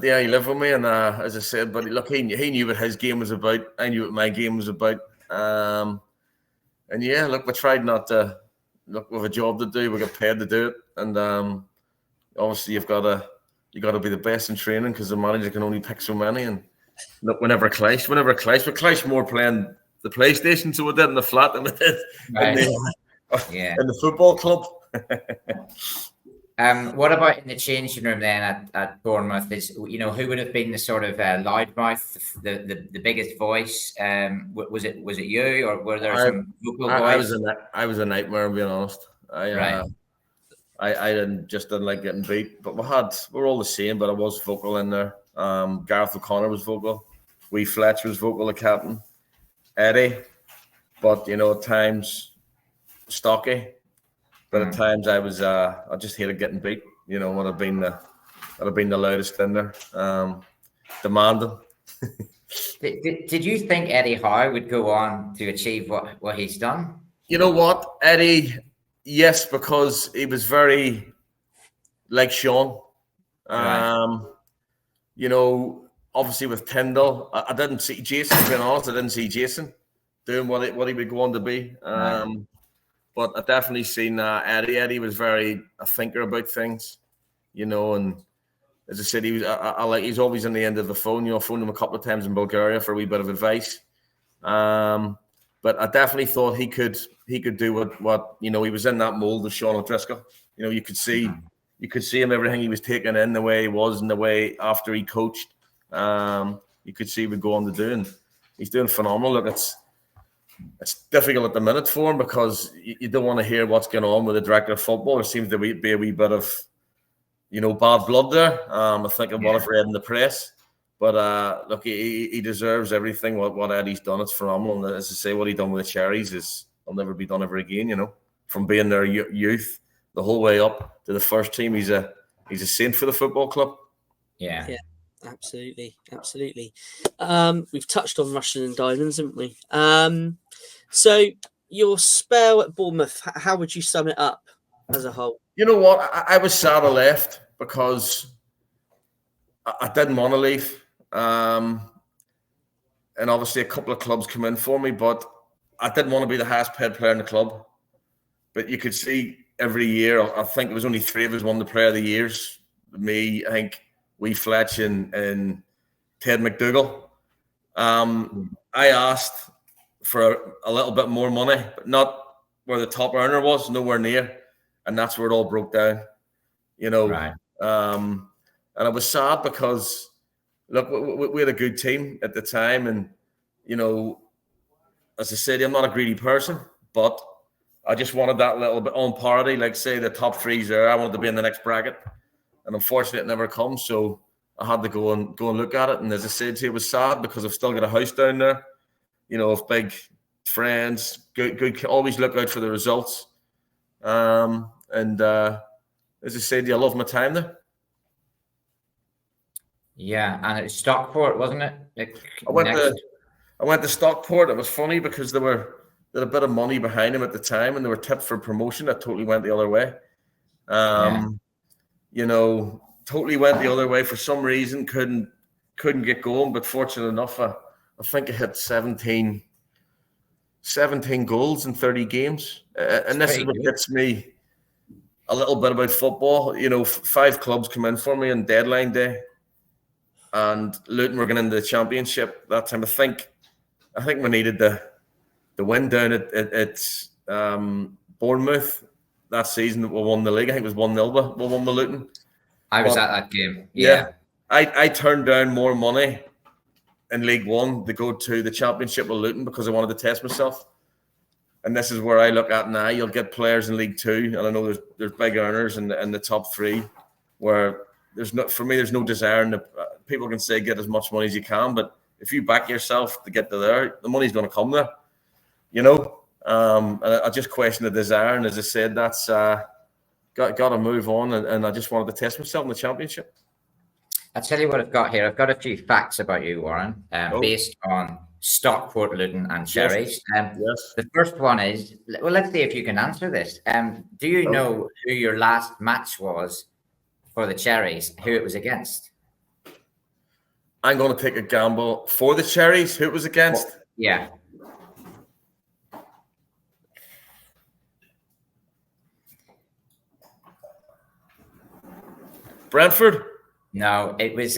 with me, and as I said, but look, he knew what his game was about. I knew what my game was about. And we tried not to look. We have a job to do. We get paid to do it, and obviously you got to be the best in training because the manager can only pick so many. And look, we clashed more playing the PlayStation, so we did in the flat than we did in the football club. What about in the changing room then at Bournemouth? Who would have been the sort of loudmouth, the biggest voice? Was it you, or were there some vocal voice? I was a nightmare, being honest. I didn't like getting beat, but we're all the same. But I was vocal in there. Gareth O'Connor was vocal. Wee Fletch was vocal, the captain. Eddie, but at times Stocky. But at times I just hated getting beat. When I'd been the loudest in there, demanding. Did you think Eddie Howe would go on to achieve what he's done? You know what, Eddie? Yes, because he was very like Sean. Right. Obviously with Tyndall, I didn't see Jason. Being honest, I didn't see Jason doing what he would go on to be. But I definitely seen Eddie. Eddie was very a thinker about things, and as I said, he's always on the end of the phone. I phoned him a couple of times in Bulgaria for a wee bit of advice. But I definitely thought he could do what he was in that mold of Sean O'Driscoll. You could see him, everything he was taking in, the way he was, and the way after he coached, you could see he would go on to do, and he's doing phenomenal. Look, it's difficult at the minute for him because you don't want to hear what's going on with the director of football. There seems to be a wee bit of, bad blood there. I think of what I've read in the press. But look, he deserves everything what Eddie's done. It's phenomenal. And as I say, what he done with the Cherries will never be done ever again. From being their youth the whole way up to the first team, he's a saint for the football club. Yeah. Absolutely. We've touched on Russian and Diamonds, haven't we? So your spell at Bournemouth, how would you sum it up as a whole? You know what? I was sad I left because I didn't want to leave. And obviously a couple of clubs come in for me, but I didn't want to be the highest paid player in the club. But you could see every year, I think it was only 3 of us won the Player of the Years. Me, I think, Wee Fletch and Ted McDougall. I asked for a little bit more money, but not where the top earner was, nowhere near. And that's where it all broke down, you know. Right. And it was sad because, look, we had a good team at the time. And, you know, as I said, I'm not a greedy person, but I just wanted that little bit on parity. Like, say, the top three's there. I wanted to be in the next bracket. And unfortunately, it never comes. So I had to go and look at it. And as I said to you, it was sad because I've still got a house down there, you know, of big friends. Good, always look out for the results. And as I said, I love my time there. Yeah, and it's Stockport, wasn't it? I went to Stockport. It was funny because they had a bit of money behind them at the time, and they were tipped for promotion. That totally went the other way. You know, totally went the other way for some reason. Couldn't get going, but fortunate enough, I think I hit 17 goals in 30 games, and this is what gets me a little bit about football. You know, 5 clubs come in for me on deadline day, and Luton were going into the championship that time. I think we needed the win down at Bournemouth that season that we won the league. I think it was 1-0. We won the Luton. I was at that game. Yeah. I turned down more money in League One to go to the championship with Luton because I wanted to test myself. And this is where I look at now. You'll get players in League Two, and I know there's big earners in the top 3, where there's no desire. And people can say get as much money as you can, but if you back yourself to get to there, the money's going to come there. You know, and I just question the desire. And as I said, that's got to move on. And I just wanted to test myself in the championship. I'll tell you what I've got here. I've got a few facts about you, Warren, based on Stockport, Luton and Cherries. Yes. The first one is, well, let's see if you can answer this. Do you know who your last match was for the Cherries, who it was against? I'm going to take a gamble for the Cherries, who it was against. Yeah. Brentford? No, it was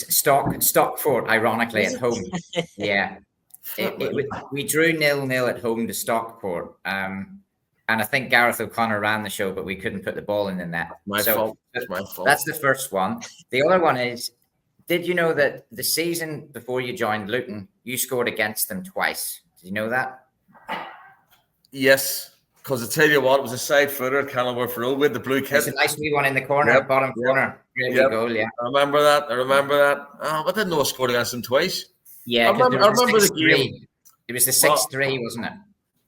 Stockport, ironically, at home. Yeah. We drew 0-0 at home to Stockport. And I think Gareth O'Connor ran the show, but we couldn't put the ball in the net. My fault. That's my fault. That's the first one. The other one is, did you know that the season before you joined Luton, you scored against them twice? Did you know that? Yes, because I tell you what, it was a side footer at Kenilworth Road with the blue kit. It's a nice wee one in the corner, bottom corner. Great wee goal, yeah. I remember that. Oh, I didn't know I scored against them twice. Yeah, I remember the game. It was the 6-3, wasn't it?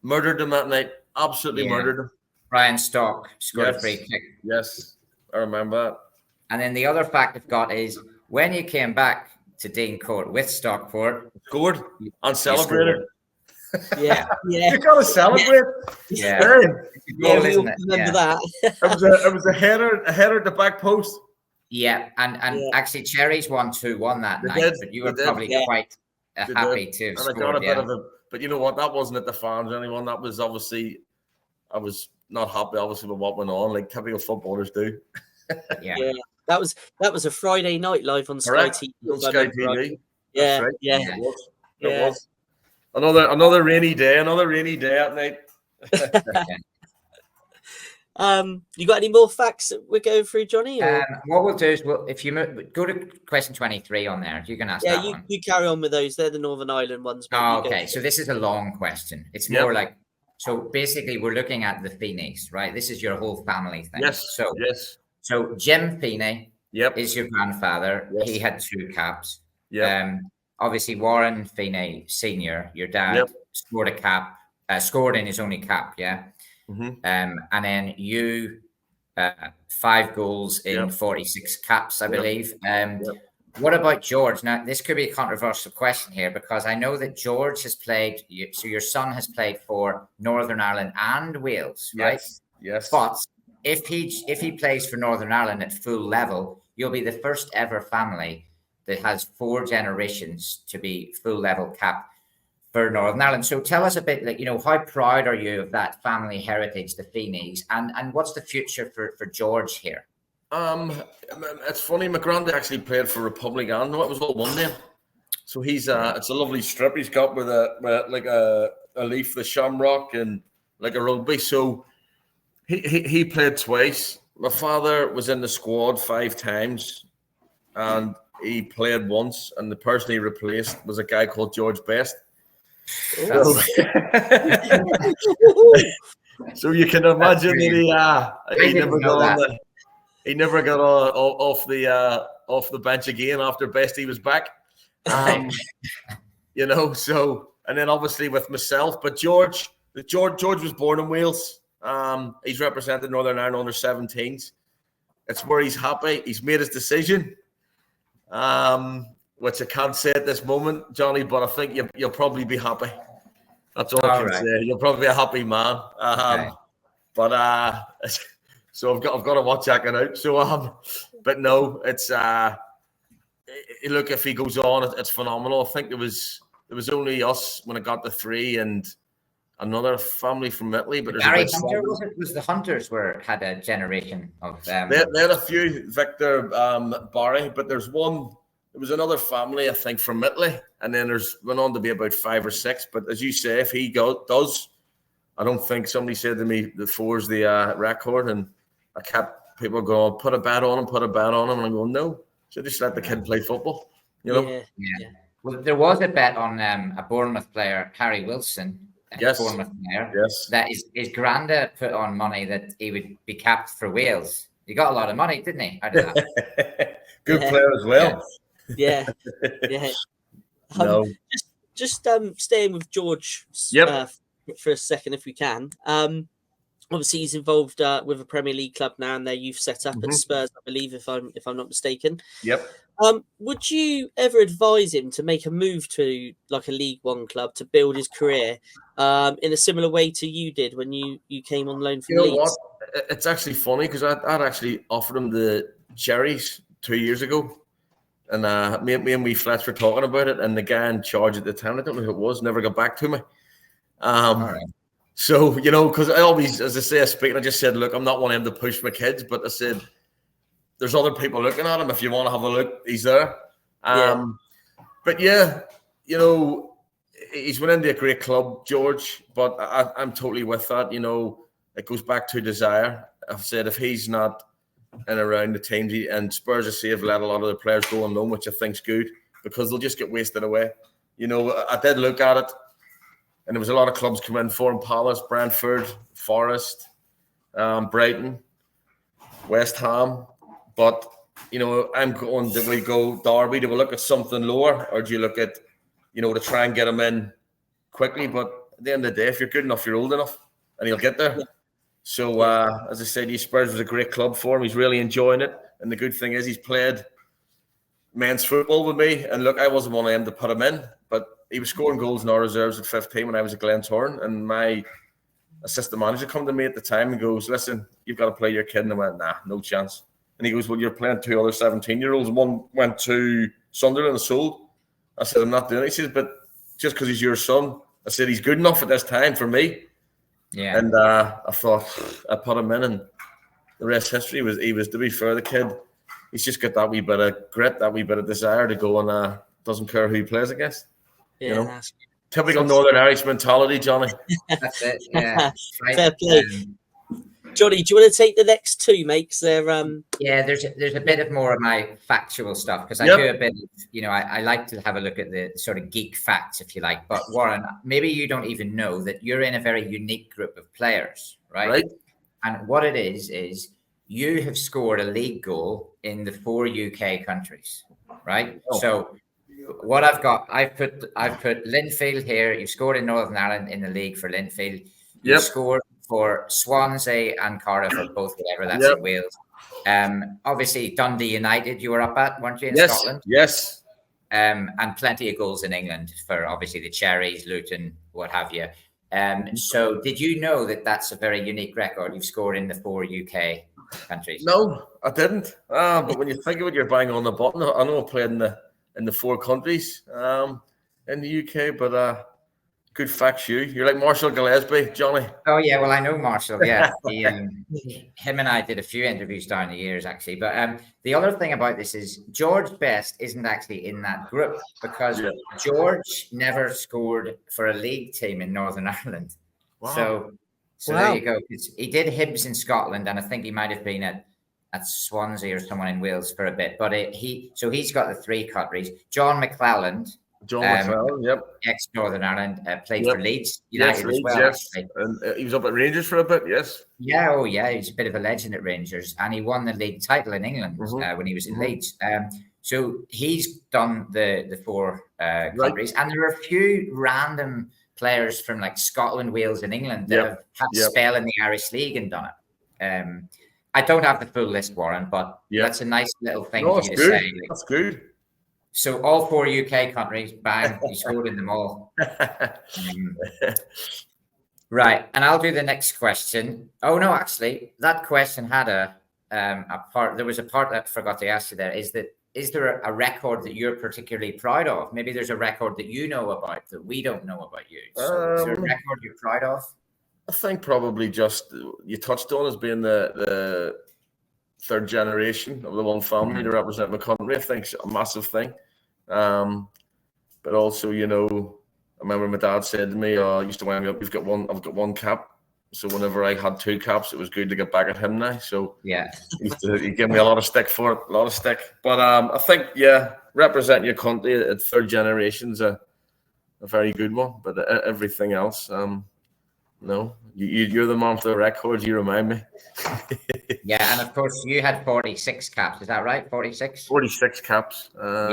Murdered them that night. Absolutely murdered them. Brian Stock scored a free kick. Yes, I remember that. And then the other fact I've got is when you came back to Dean Court with Stockport, scored and celebrated. Yeah. You gotta celebrate. Yeah. Remember that. It was a header at the back post. Yeah, and actually Cherries won 2-1 that night, but you were probably quite happy to have scored. I got a bit of a, but you know what? That wasn't at the fans or anyone. That was obviously, I was not happy obviously with what went on, like typical footballers do. Yeah. That was a Friday night live on Sky TV. On Sky TV. Yeah, right. yeah. It was. Another rainy day at night. You got any more facts that we're going through, Johnny? What we'll do is, if you go to question 23 on there, you can ask that one. You carry on with those. They're the Northern Ireland ones. Okay, so this is a long question. It's more like, so basically we're looking at the Feeneys, right? This is your whole family thing. Yes. So Jim Feeney is your grandfather. Yes. He had 2 caps. Yeah. Obviously Warren Feeney Senior, your dad, scored a cap, scored in his only cap, yeah. Mm-hmm. And then you 5 goals in 46 caps, I believe. What about George? Now, this could be a controversial question here because I know that George has played. So your son has played for Northern Ireland and Wales, right? Yes. But if he plays for Northern Ireland at full level, you'll be the first ever family that has 4 generations to be full level cap for Northern Ireland. So tell us a bit, like, how proud are you of that family heritage, the Feeneys, and what's the future for George here? It's funny, my granddad actually played for Republic and it was all one name. So he's it's a lovely strip he's got with a leaf of the shamrock and like a rugby. So he played twice. My father was in the squad 5 times, and he played once. And the person he replaced was a guy called George Best. So, so you can imagine that he never got off the bench again after Bestie was back. You know, so, and then obviously with myself, but George was born in Wales. He's represented Northern Ireland under 17s. It's where he's happy. He's made his decision, which I can't say at this moment, Johnny, but I think you'll probably be happy. That's all I can say. You'll probably be a happy man. But so I've got to watch that out. So but no, it's look, if he goes on, it's phenomenal. I think there was only us when it got to 3 and another family from Italy. But Gary Hunter was the Hunters had a generation of they had a few, Victor, Barry, but there was another family, I think, from Italy, and then went on to be about 5 or 6. But as you say, if he does, I don't think somebody said to me the 4's the record, and I kept people going, put a bet on him, and I'm going, no, so just let the kid play football, you know. Yeah. Well, there was a bet on a Bournemouth player, Harry Wilson. Yes. Bournemouth player. Yes. That his granddad put on money that he would be capped for Wales. He got a lot of money, didn't he? Out of that. Good player as well. Yeah. No. Just staying with George for a second, if we can. Obviously, he's involved with a Premier League club now, and their youth set up at Spurs, I believe, if I'm not mistaken. Yep. Would you ever advise him to make a move to like a League One club to build his career in a similar way to you did when you came on loan from Leeds? What? It's actually funny because I'd actually offered him the Cherries 2 years ago. And me and wee Flats were talking about it, and the guy in charge at the time, I don't know who it was, never got back to me. So, you know, because I always, as I say, I just said, look, I'm not one of them to push my kids, but I said, there's other people looking at him. If you want to have a look, he's there. But yeah, you know, he's went into a great club, George, but I'm totally with that. You know, it goes back to desire. I've said if he's not and around the teams, and Spurs have let a lot of the players go on loan, which I think's good because they'll just get wasted away. You know, I did look at it, and there was a lot of clubs come in for him: Palace, Brentford, Forest, Brighton, West Ham. But you know, I'm going. Do we go Derby? Do we look at something lower, or do you look at, you know, to try and get him in quickly? But at the end of the day, if you're good enough, you're old enough, and he'll get there. Yeah. So, as I said, Spurs was a great club for him. He's really enjoying it. And the good thing is he's played men's football with me. And look, I wasn't one of them to put him in, but he was scoring goals in our reserves at 15 when I was at Glentoran. And my assistant manager come to me at the time and goes, listen, you've got to play your kid. And I went, nah, no chance. And he goes, well, you're playing 2 other 17-year-olds. One went to Sunderland and sold. I said, I'm not doing it. He says, but just because he's your son. I said, he's good enough at this time for me. Yeah, and I thought I put him in, and the rest history he was. To be fair, the kid, he's just got that wee bit of grit, that wee bit of desire to go, and doesn't care who he plays against. Yeah, you know, typical Northern Irish mentality, Johnny. That's it. Yeah, fair play. Johnny, do you want to take the next 2, mate? Because they're yeah, there's a bit of more of my factual stuff because I do a bit of, you know, I like to have a look at the sort of geek facts, if you like. But Warren, maybe you don't even know that you're in a very unique group of players, right? And what it is you have scored a league goal in the 4 UK countries, right? Oh. So what I've put Linfield here. You've scored in Northern Ireland in the league for Linfield. You scored for Swansea and Cardiff, or both, whatever that's in Wales. Obviously Dundee United you were up at, weren't you, in Scotland? Yes. And plenty of goals in England for obviously the Cherries, Luton, what have you. So did you know that that's a very unique record? You've scored in the 4 UK countries. No, I didn't. But when you think of it, you're bang on the button. I know I played in the 4 countries in the UK, but good facts, you're like Marshall Gillespie, Johnny. Oh yeah, well I know Marshall. Yeah, him and I did a few interviews down the years actually. But the other thing about this is George Best isn't actually in that group because George never scored for a league team in Northern Ireland. Wow. So there you go. He did Hibs in Scotland, and I think he might have been at Swansea or someone in Wales for a bit. But he's got the 3 countries. John McClelland, yep, ex-Northern Ireland, played for Leeds United Leeds, as well. Yes. And he was up at Rangers for a bit, yes. Yeah, he's a bit of a legend at Rangers, and he won the league title in England when he was in Leeds. So he's done the 4 countries, and there are a few random players from like Scotland, Wales, and England that have had a spell in the Irish League and done it. I don't have the full list, Warren, but that's a nice little thing for you to say. Like, that's good. So all 4 UK countries, bang, he scored in them all. Right, and I'll do the next question. Oh no, actually, that question had a part. There was a part that I forgot to ask you there. Is there a record that you're particularly proud of? Maybe there's a record that you know about that we don't know about you. So is there a record you're proud of? I think probably just you touched on as being the 3rd generation of the one family to represent my country. I think it's a massive thing. But also, you know, I remember my dad said to me, "Oh, I used to wind me up. I've got one cap." So whenever I had 2 caps, it was good to get back at him now. So yeah, he gave me a lot of stick for it, a lot of stick. But I think representing your country at 3rd generation's a very good one. But everything else, no, you're the man for the records. You remind me. Yeah, and of course you had 46 caps. Is that right? 46. 46 caps. So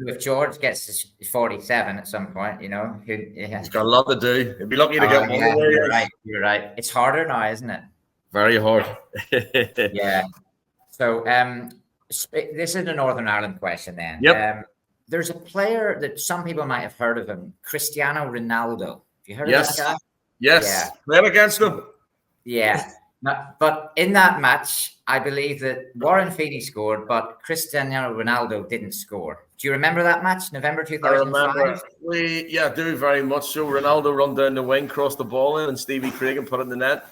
if George gets to 47 at some point, you know, he's got a lot to do. He'd be lucky to get one. You're right. It's harder now, isn't it? Very hard. Yeah. So this is a Northern Ireland question then. Yep. There's a player that some people might have heard of him, Cristiano Ronaldo. Have you heard of that guy? Yes. Yeah. Played against him. Yeah. But in that match, I believe that Warren Feeney scored, but Cristiano Ronaldo didn't score. Do you remember that match, November 2005? I remember. I do very much so. Ronaldo run down the wing, crossed the ball in, and Stevie Craig put it in the net.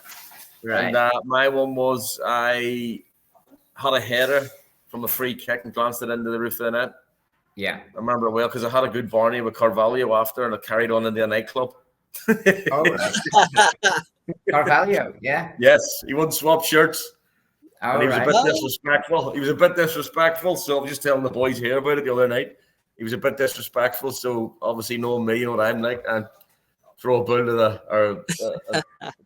Right. And my one was I had a header from a free kick and glanced it into the roof of the net. Yeah. I remember it well because I had a good Barney with Carvalho after, and I carried on into a nightclub. Oh, right. Carvalho, yeah. Yes, he wouldn't swap shirts. And he was a bit disrespectful. So I was just telling the boys here about it the other night. He was a bit disrespectful. So obviously knowing me, you know what I'm like, and throw a bone to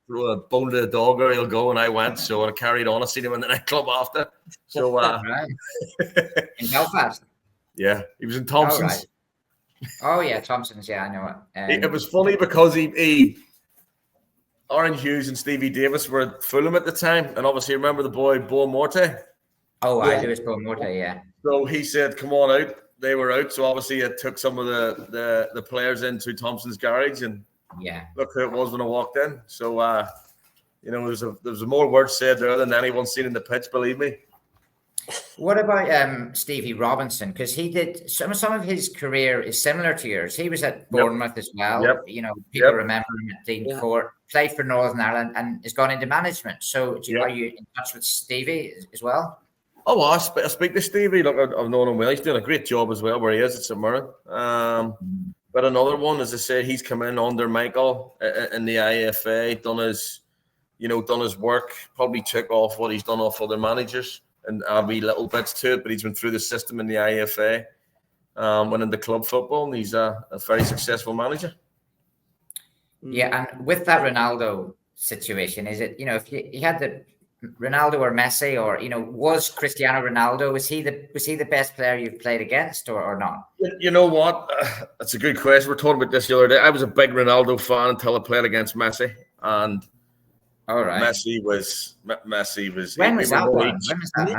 throw a bone to the dog, or he'll go. And I went, so I carried on. I seen him in the nightclub after. So in Belfast. Yeah, he was in Thompson's. Right. Oh yeah, Thompson's. Yeah, I know it. It was funny because he Aaron Hughes and Stevie Davis were at Fulham at the time, and obviously remember the boy Bo Morte. Oh, I Lewis Bo Morte, yeah. So he said, "Come on out." They were out, so obviously it took some of the players into Thompson's garage, and look who it was when I walked in. So you know, there was more words said there than anyone seen in the pitch. Believe me. What about Stevie Robinson? Because he did some of his career is similar to yours. He was at Bournemouth as well. Yep. You know, people remember him at Dean Court, played for Northern Ireland, and has gone into management. So, are you in touch with Stevie as well? Oh, well, I speak to Stevie. Look, I've known him well. He's doing a great job as well where he is at St Mirren. But another one, as I say, he's come in under Michael in the IFA, done his work. Probably took off what he's done off other managers. And add wee little bits to it, but he's been through the system in the IFA, went into club football, and he's a very successful manager. Yeah, and with that Ronaldo situation, is it, you know, if you had the Ronaldo or Messi, or, you know, was Cristiano Ronaldo, was he the best player you've played against, or not? You know what? That's a good question. We were talking about this the other day. I was a big Ronaldo fan until I played against Messi, and all right. Messi was. When was that one? When was that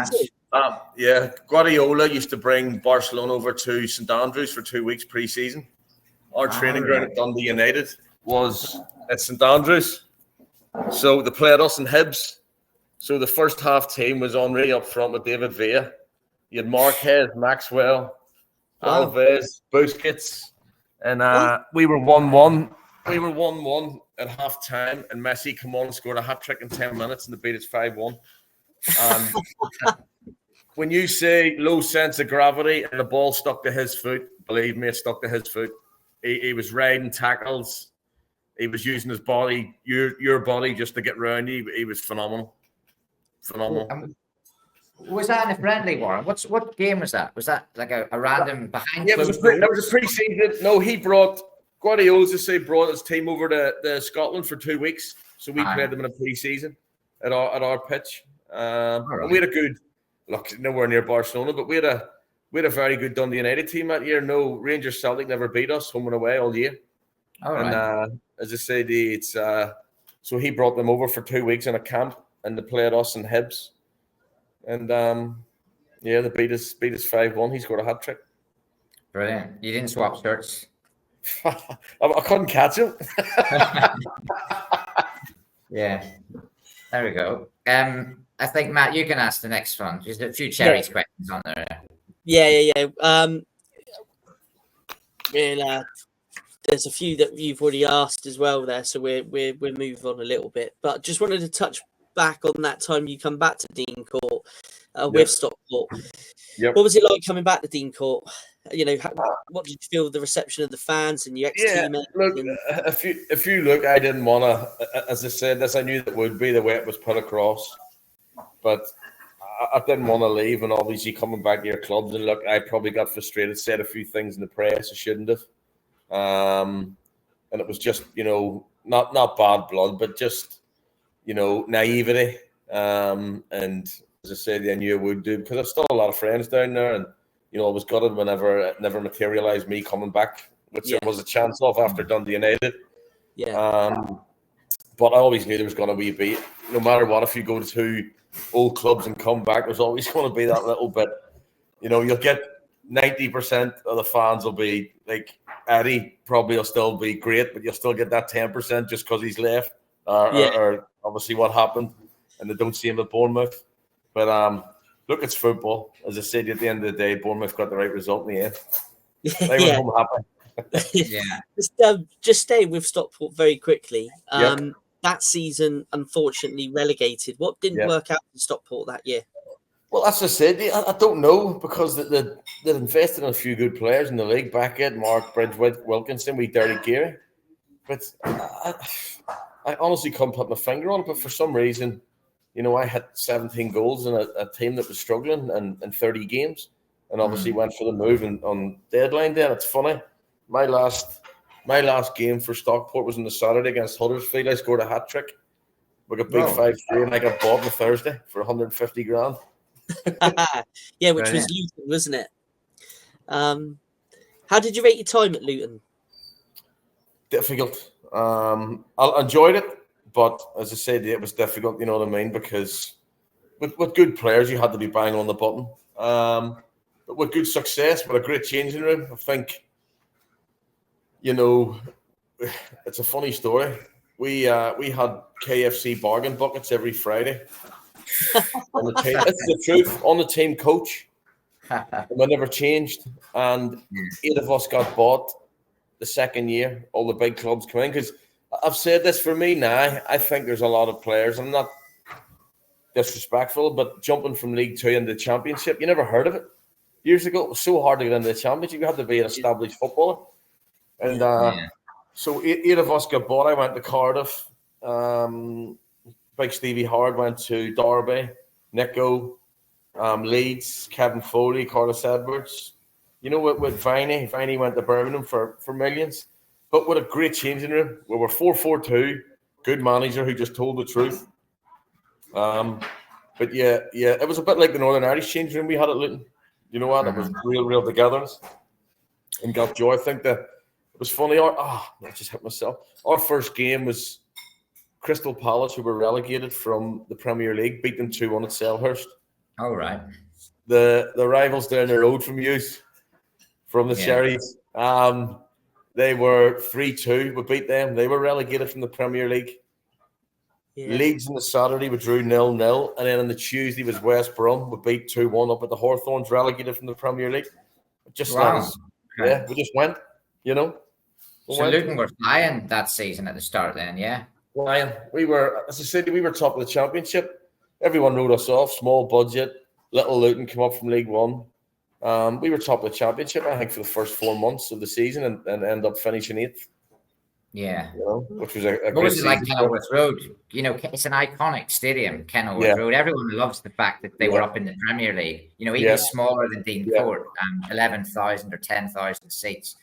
match? Guardiola used to bring Barcelona over to St Andrews for 2 weeks pre-season. Our training ground at Dundee United was at St Andrews, so they played us in Hibs. So the first half team was Henry up front with David Villa. You had Marquez, Maxwell, Alves, Busquets, and we were 1-1. We were 1-1 at half time, and Messi came on and scored a hat trick in 10 minutes, and they beat us 5-1. And when you say low sense of gravity and the ball stuck to his foot, believe me, it stuck to his foot. He was riding tackles. He was using his body, your body, just to get round you. He was phenomenal. Was that in a friendly, Warren? What game was that? Was that like a random behind? Yeah, that was a pre-season. No, Guardiola brought his team over to Scotland for 2 weeks, so we played them in a pre-season at our pitch. And we had a good look, nowhere near Barcelona, but we had a very good Dundee United team that year. No, Rangers Celtic never beat us home and away all year. And as I said, so he brought them over for 2 weeks in a camp, and they played us and Hibs. And they beat us 5-1. He scored a hat trick. Brilliant. You didn't swap shirts. I couldn't catch him. Yeah. There we go. I think, Matt, you can ask the next one. There's a few Cherries questions on there. Yeah. There's a few that you've already asked as well there, so we'll move on a little bit. But just wanted to touch back on that time you come back to Dean Court with Stockport. Yep. What was it like coming back to Dean Court? You know, what did you feel the reception of the fans and your ex-teammates? Look, if you look, I didn't want to, as I said this, I knew that would be the way it was put across, but I didn't want to leave. And obviously coming back to your clubs, and look, I probably got frustrated, said a few things in the press I shouldn't have. And it was just, not bad blood, but just, naivety. And as I said, I knew I would do, because I've still a lot of friends down there, and I was gutted whenever it never materialised me coming back, which there was a chance of after Dundee United. Yeah. But I always knew there was going to be, no matter what, if you go to old clubs and come back, there's always going to be that little bit. You'll get 90% of the fans will be like, Eddie probably will still be great, but you'll still get that 10% just because he's left, or obviously what happened, and they don't see him at Bournemouth. But look, it's football. As I said, at the end of the day, Bournemouth got the right result in the end. They were home happy. Just stay with Stockport very quickly. That season, unfortunately, relegated. What didn't work out for Stockport that year? Well, as I said, I don't know, because they'd invested in a few good players in the league. Beckett, Mark, Bridgewood, Wilkinson, Derek Geary. But I honestly couldn't put my finger on it. But for some reason, I had 17 goals in a team that was struggling and 30 games, and obviously went for the move on deadline day. And it's funny, my last game for Stockport was on the Saturday against Huddersfield. I scored a hat trick. We got beat 5-3, and I got bought on the Thursday for 150 grand. Which was Luton, wasn't it? How did you rate your time at Luton? Difficult. I enjoyed it. But as I said, it was difficult, you know what I mean? Because with good players, you had to be bang on the button. But with good success, with a great changing room, I think, it's a funny story. We had KFC bargain buckets every Friday. On the team. That's the truth. On the team coach. And we never changed. And 8 of us got bought the second year. All the big clubs come in, because I've said this, for me now, I think there's a lot of players. I'm not disrespectful, but jumping from League 2 into the Championship, you never heard of it. Years ago, it was so hard to get into the Championship. You had to be an established footballer. And so 8 of us got bought. I went to Cardiff. Big Stevie Howard went to Derby. Nico, Leeds, Kevin Foley, Carlos Edwards. With Viney. Viney went to Birmingham for millions. But with a great changing room, we were 4-4-2, good manager who just told the truth. But it was a bit like the Northern Irish changing room we had at Luton. You know what? It was real togetherness and got joy. I think that it was funny. I just hit myself. Our first game was Crystal Palace, who were relegated from the Premier League, beat them 2-1 at Selhurst. All right. The rivals down the road from you, from the Cherries. They were 3-2. We beat them. They were relegated from the Premier League. Yeah. Leeds on the Saturday, we drew 0-0. And then on the Tuesday was West Brom. We beat 2-1 up at the Hawthorns, relegated from the Premier League. We just went, So Luton were flying that season at the start then, yeah? Flying. We were, as I said, we were top of the Championship. Everyone wrote us off, small budget. Little Luton came up from League One. We were top of the Championship, I think, for the first 4 months of the season and ended up finishing 8th. Yeah. Which was a what great was it like season. Kenilworth Road? It's an iconic stadium, Kenilworth Road. Everyone loves the fact that they were up in the Premier League. Even smaller than Dean Court, 11,000 or 10,000 seats.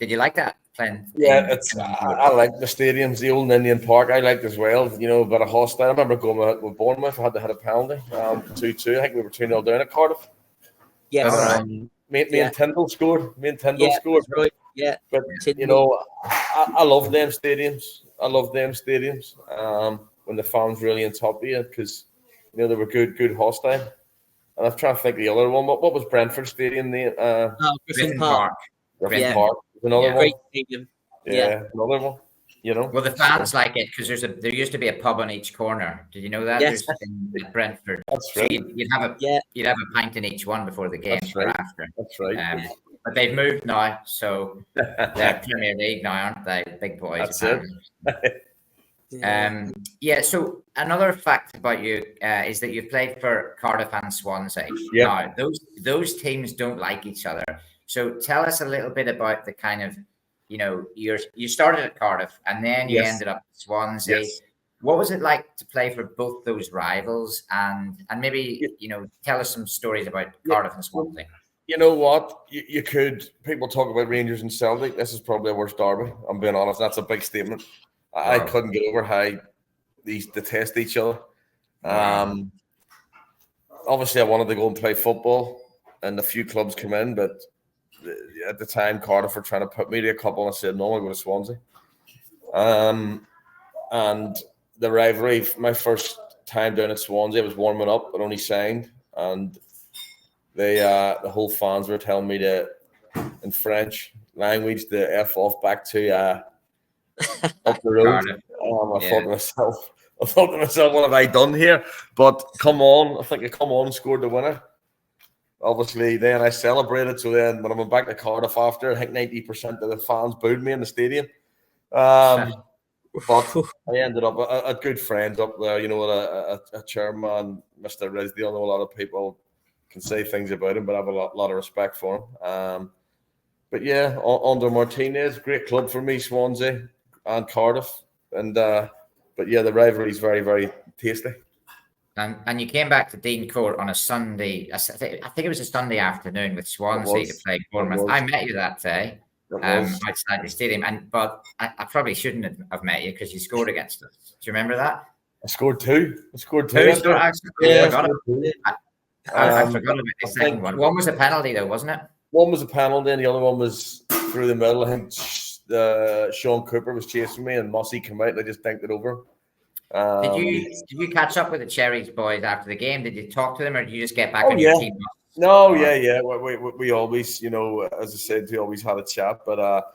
Did you like that playing? Yeah, I like the stadiums, the old Indian Park. I liked as well. But a hostile. I remember going with Bournemouth. I had to hit a penalty, 2-2. I think we were 2-0 down at Cardiff. Yes. Me and Tyndall scored. Scored. Right. Yeah. But I love them stadiums. When the fans really on top of you, because they were good hostile. And I'm trying to think of the other one. What was Brentford Stadium? Griffin Park. Griffin Park. Another one. Great stadium. Yeah, another one. Well, the fans like it because there used to be a pub on each corner. Did you know that? Yes. There's in Brentford. That's right. So you'd have a pint in each one before the game or after. That's right. But they've moved now, so they're Premier League now, aren't they? Big boys. That's it. So another fact about you is that you've played for Cardiff and Swansea. Yeah. Now, those teams don't like each other. So tell us a little bit about the kind of, you started at Cardiff and then you ended up at Swansea. Yes. What was it like to play for both those rivals? And maybe, tell us some stories about Cardiff and Swansea. You know what? You could. People talk about Rangers and Celtic. This is probably a worse derby. I'm being honest. That's a big statement. I couldn't get over how these detest each other. Obviously, I wanted to go and play football, and a few clubs come in, but at the time, Cardiff were trying to put me to a couple, and I said, no, I'll go to Swansea. And the rivalry, my first time down at Swansea, I was warming up, but only signed, and the whole fans were telling me to, in French language, to F off back to up the road. I thought to myself, what have I done here? But come on, I think I come on and scored the winner. Obviously, then I celebrated. So then when I went back to Cardiff after, I think 90% of the fans booed me in the stadium. But I ended up a good friend up there, a chairman, Mr. Risdale. I know a lot of people can say things about him, but I have a lot of respect for him. But yeah, under Martinez, great club for me, Swansea and Cardiff. And but yeah, the rivalry is very, very tasty. And you came back to Dean Court on a Sunday. I think it was a Sunday afternoon with Swansea to play Bournemouth. I met you that day outside the stadium, but I probably shouldn't have met you because you scored against us. Do you remember that? I scored two. I forgot about the second one. One was a penalty, though, wasn't it? One was a penalty, and the other one was through the middle. I think Sean Cooper was chasing me, and Mossy came out, and I just dinked it over. Did you catch up with the Cherries boys after the game? Did you talk to them, or did you just get back on your team? No, yeah. We always, as I said, we always had a chat. But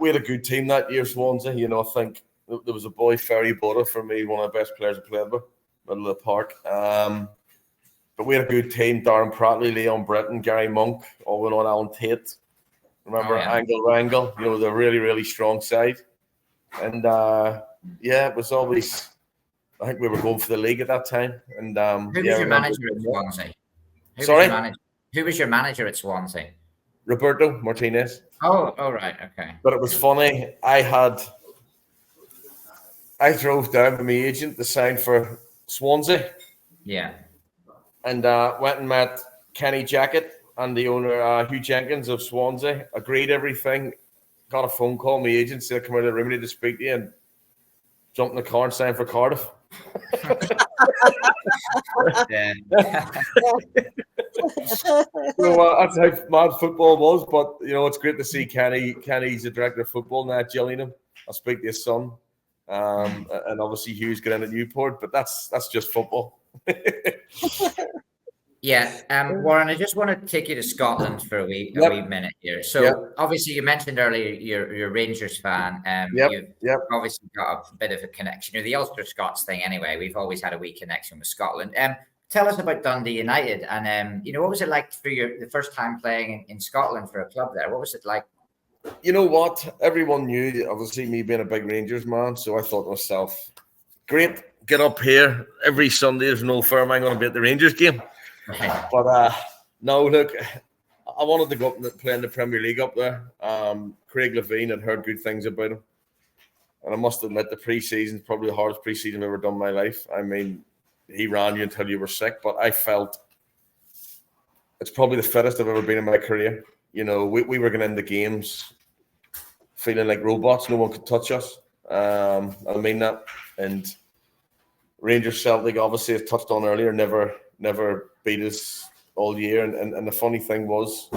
we had a good team that year, Swansea. I think there was a boy, Ferry Butter, for me, one of the best players I played with, middle of the park. But we had a good team: Darren Pratley, Leon Britton, Gary Monk, all went on, Alan Tate. Remember Angle Wrangle? The really, really strong side. And it was always. I think we were going for the league at that time. And who was your manager at Swansea? Who was your manager at Swansea? Roberto Martinez. Oh, right, okay. But it was funny. I drove down with my agent to sign for Swansea. Yeah. And went and met Kenny Jackett and the owner, Hugh Jenkins of Swansea. Agreed everything. Got a phone call. My agent said, come out of the room, we need to speak to you. And jumped in the car and signed for Cardiff. That's how mad football was. But it's great to see Kenny. Kenny's the director of football now at Gillingham. I'll speak to his son, and obviously Hugh's getting at Newport. But that's just football. Warren, I just want to take you to Scotland for a wee minute here. So obviously you mentioned earlier you're a Rangers fan. You've obviously got a bit of a connection. The Ulster Scots thing anyway. We've always had a wee connection with Scotland. Tell us about Dundee United and what was it like for the first time playing in Scotland for a club there? What was it like? You know what? Everyone knew, obviously, me being a big Rangers man. So I thought to myself, great, get up here every Sunday. There's no firm I'm going to be at the Rangers game. But no, look, I wanted to go up and play in the Premier League up there. Craig Levein had heard good things about him. And I must admit, the pre-season probably the hardest pre-season I've ever done in my life. I mean, he ran you until you were sick, but I felt it's probably the fittest I've ever been in my career. You know, we were going into games feeling like robots. No one could touch us. I mean that. And Rangers Celtic, obviously, as touched on earlier, never beat us all year. And the funny thing was,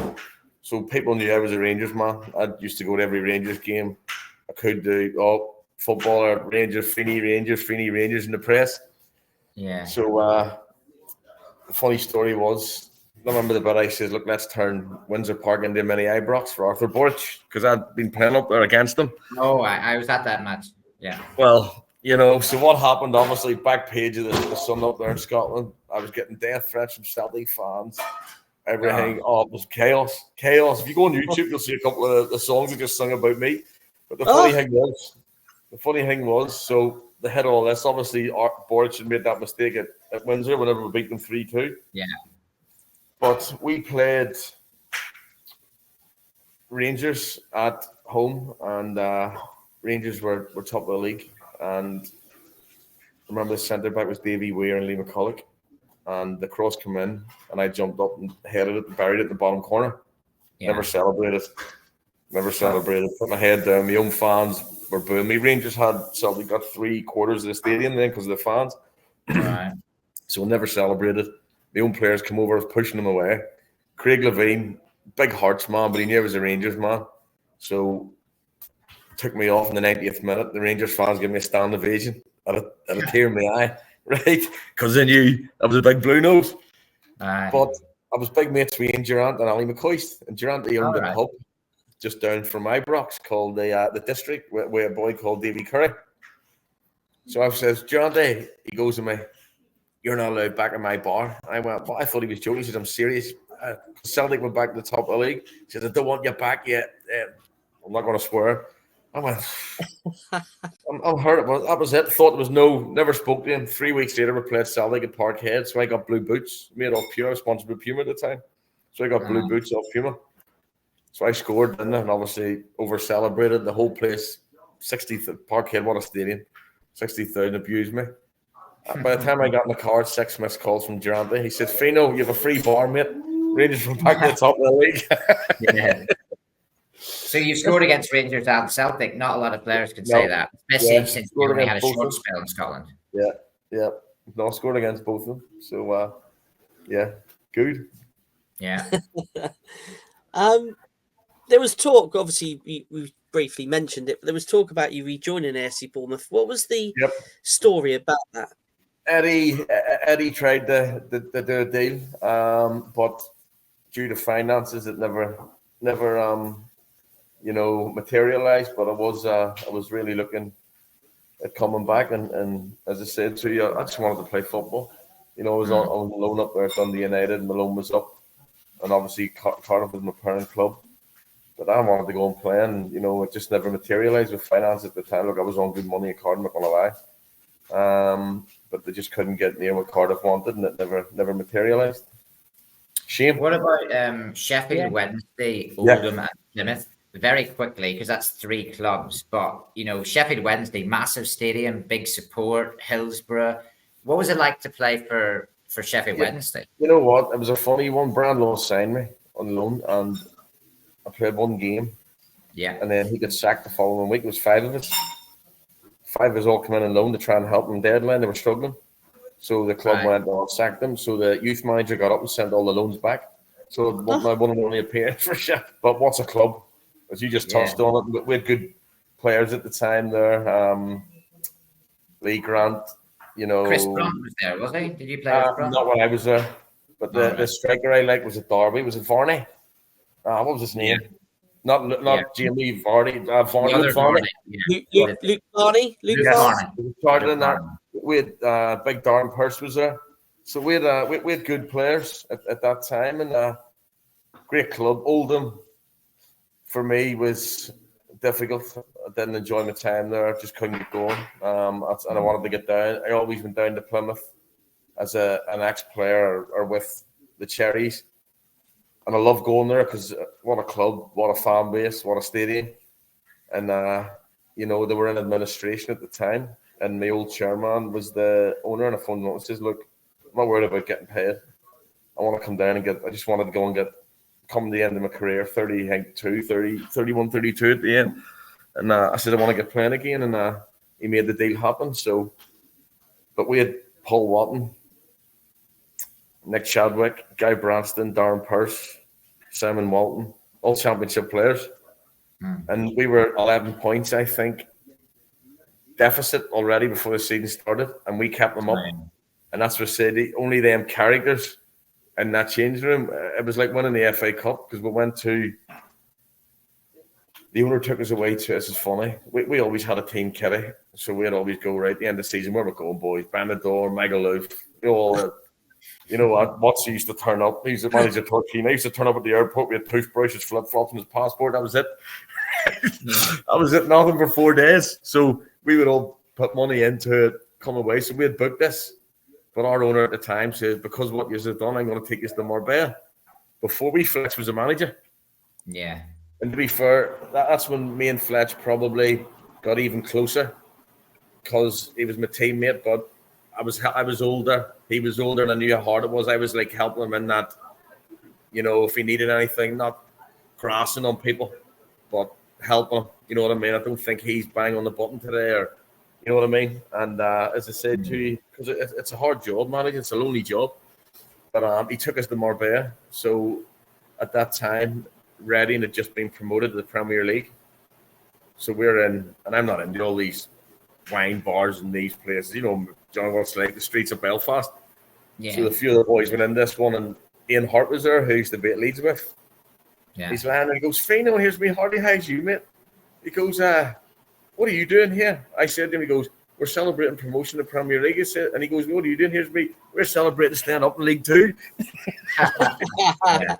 so people knew I was a Rangers man. I used to go to every Rangers game. I could do footballer, Rangers, Feeney, Rangers in the press. Yeah. So the funny story was, I remember the bit I said, look, let's turn Windsor Park into a mini Ibrox for Arthur Borch, because I'd been playing up there against them. Oh, I was at that match. Yeah. Well, you know, so what happened, obviously, back page of the Sun up there in Scotland, I was getting death threats from Celtic fans. Everything, it was chaos. If you go on YouTube, you'll see a couple of the songs that just sung about me. But the funny thing was, so the head of all this, obviously, Borch had made that mistake at Windsor whenever we beat them 3-2. Yeah. But we played Rangers at home, and Rangers were top of the league. And I remember the centre back was Davy Weir and Lee McCulloch. And the cross came in, and I jumped up and headed it and buried it in the bottom corner. Yeah. Never celebrated. Put my head down. My own fans were booing me. Rangers had Celtic got 3/4 of the stadium then because of the fans. Right. So never celebrated. My own players come over, I was pushing them away. Craig Levine, big Hearts man, but he knew I was a Rangers man. So took me off in the 90th minute. The Rangers fans gave me a stand ovation. I had a tear in my eye, right? Because they knew I was a big blue nose. But I was big mates with Ian Durant and Ali McCoist. And Durant, he owned a pub just down from Ibrox called the District, with a boy called Davy Curry. So I says, Durant, he goes to me, you're not allowed back in my bar. I went, well, I thought he was joking. He said, I'm serious. Celtic went back to the top of the league. He said, I don't want you back yet. I'm not going to swear. I went, I'm hurt. That was it. Thought there was never spoke to him. 3 weeks later, we played Celtic at Parkhead. So I got blue boots made off Puma. I was sponsored by Puma at the time. So I got blue boots off Puma. So I scored, didn't I? And obviously over-celebrated. The whole place, 60,000, Parkhead, what a stadium. 60,000 abused me. By the time I got in the car, 6 missed calls from Durant. He said, Fino, you have a free bar, mate. Rangers were back to the top of the league. Yeah. So you scored against Rangers and Celtic. Not a lot of players can say that, especially since you only had a short spell in Scotland. Yeah. No, scored against both of them. So, good. Yeah. There was talk, obviously, we briefly mentioned it, but there was talk about you rejoining AFC Bournemouth. What was the story about that? Eddie tried to do a deal, but due to finances, it never materialized. But I was really looking at coming back, and as I said to you, I just wanted to play football. You know, I was on loan up there at Dundee United, and my loan was up, and obviously Cardiff was my parent club. But I wanted to go and play, and it just never materialized with finance at the time. Look, I was on good money at Cardiff, I'm not gonna lie. But they just couldn't get near what Cardiff wanted, and it never materialized. Shame. What about Sheffield Wednesday, Oldham, and Plymouth? Very quickly, because that's 3 clubs. But Sheffield Wednesday, massive stadium, big support. Hillsborough. What was it like to play for Sheffield Wednesday? You know what? It was a funny one. Brandon signed me on loan, and I played 1 game. Yeah. And then he got sacked the following week. It was 5 of us. 5 of us all come in on loan to try and help them deadline. They were struggling. So the club went and sacked them. So the youth manager got up and sent all the loans back. So my one and only appearance for Sheffield. But what's a club? As you just touched on it, we had good players at the time there. Lee Grant, Chris Brunt was there, was he? Did you play with Brunt? Not when I was there. But the striker I liked was at Derby. Was it Varney? What was his name? Not Jamie Varney. Luke Varney. Luke Varney. Luke Varney. Started in that. We had big Darren Pearce was there. So we had good players at that time, and great club. Oldham for me was difficult. I didn't enjoy my time there. I just couldn't get going. And I wanted to get down. I always went down to Plymouth as an ex-player or with the Cherries. And I love going there because what a club, what a fan base, what a stadium. And, they were in administration at the time, and my old chairman was the owner, and I phoned him up and says, look, I'm not worried about getting paid. I want to come down and I just wanted to go and come to the end of my career, 31, 32 at the end. And I said, I want to get playing again. And he made the deal happen. So, but we had Paul Watton, Nick Chadwick, Guy Branston, Darren Pearce, Simon Walton, all championship players. And we were 11 points, I think, deficit already before the season started. And we kept them up. And that's what I said, only them characters in that changing room. It was like winning the FA Cup, because we went to... The owner took us away to, this is funny, we always had a team kitty, so we'd always go right at the end of the season, where we're going, boys, Benador, Magaluf, all that. You know what, Watson used to turn up, he's the manager of Turkey, I used to turn up at the airport with toothbrushes, flip-flops and his passport, that was it. That was it, nothing for 4 days. So we would all put money into it, come away, so we had booked this. But our owner at the time said, because what you have done, I'm going to take you to Marbella. Before Fletch was a manager. Yeah. And to be fair, that's when me and Fletch probably got even closer, because he was my teammate, but I was older. He was older, and I knew how hard it was. I was like helping him in that, if he needed anything, not grassing on people, but helping him. You know what I mean? I don't think he's bang on the button today, or you know what I mean? And as I said to you, because it's a hard job, managing. It's a lonely job. But he took us to Marbella. So at that time, Reading had just been promoted to the Premier League. So we're in, and I'm not into all these wine bars and these places. John, what's like the streets of Belfast. Yeah. So a few of the boys went in this one, and Ian Hart was there, who used to be at Leeds with. Yeah. He's landing, and he goes, Feeney, here's me, Hardy, how's you, mate? He goes, what are you doing here? I said to him, he goes, we're celebrating promotion to the Premier League. And he goes, what are you doing? Here's me, we're celebrating staying up in League Two. Yeah.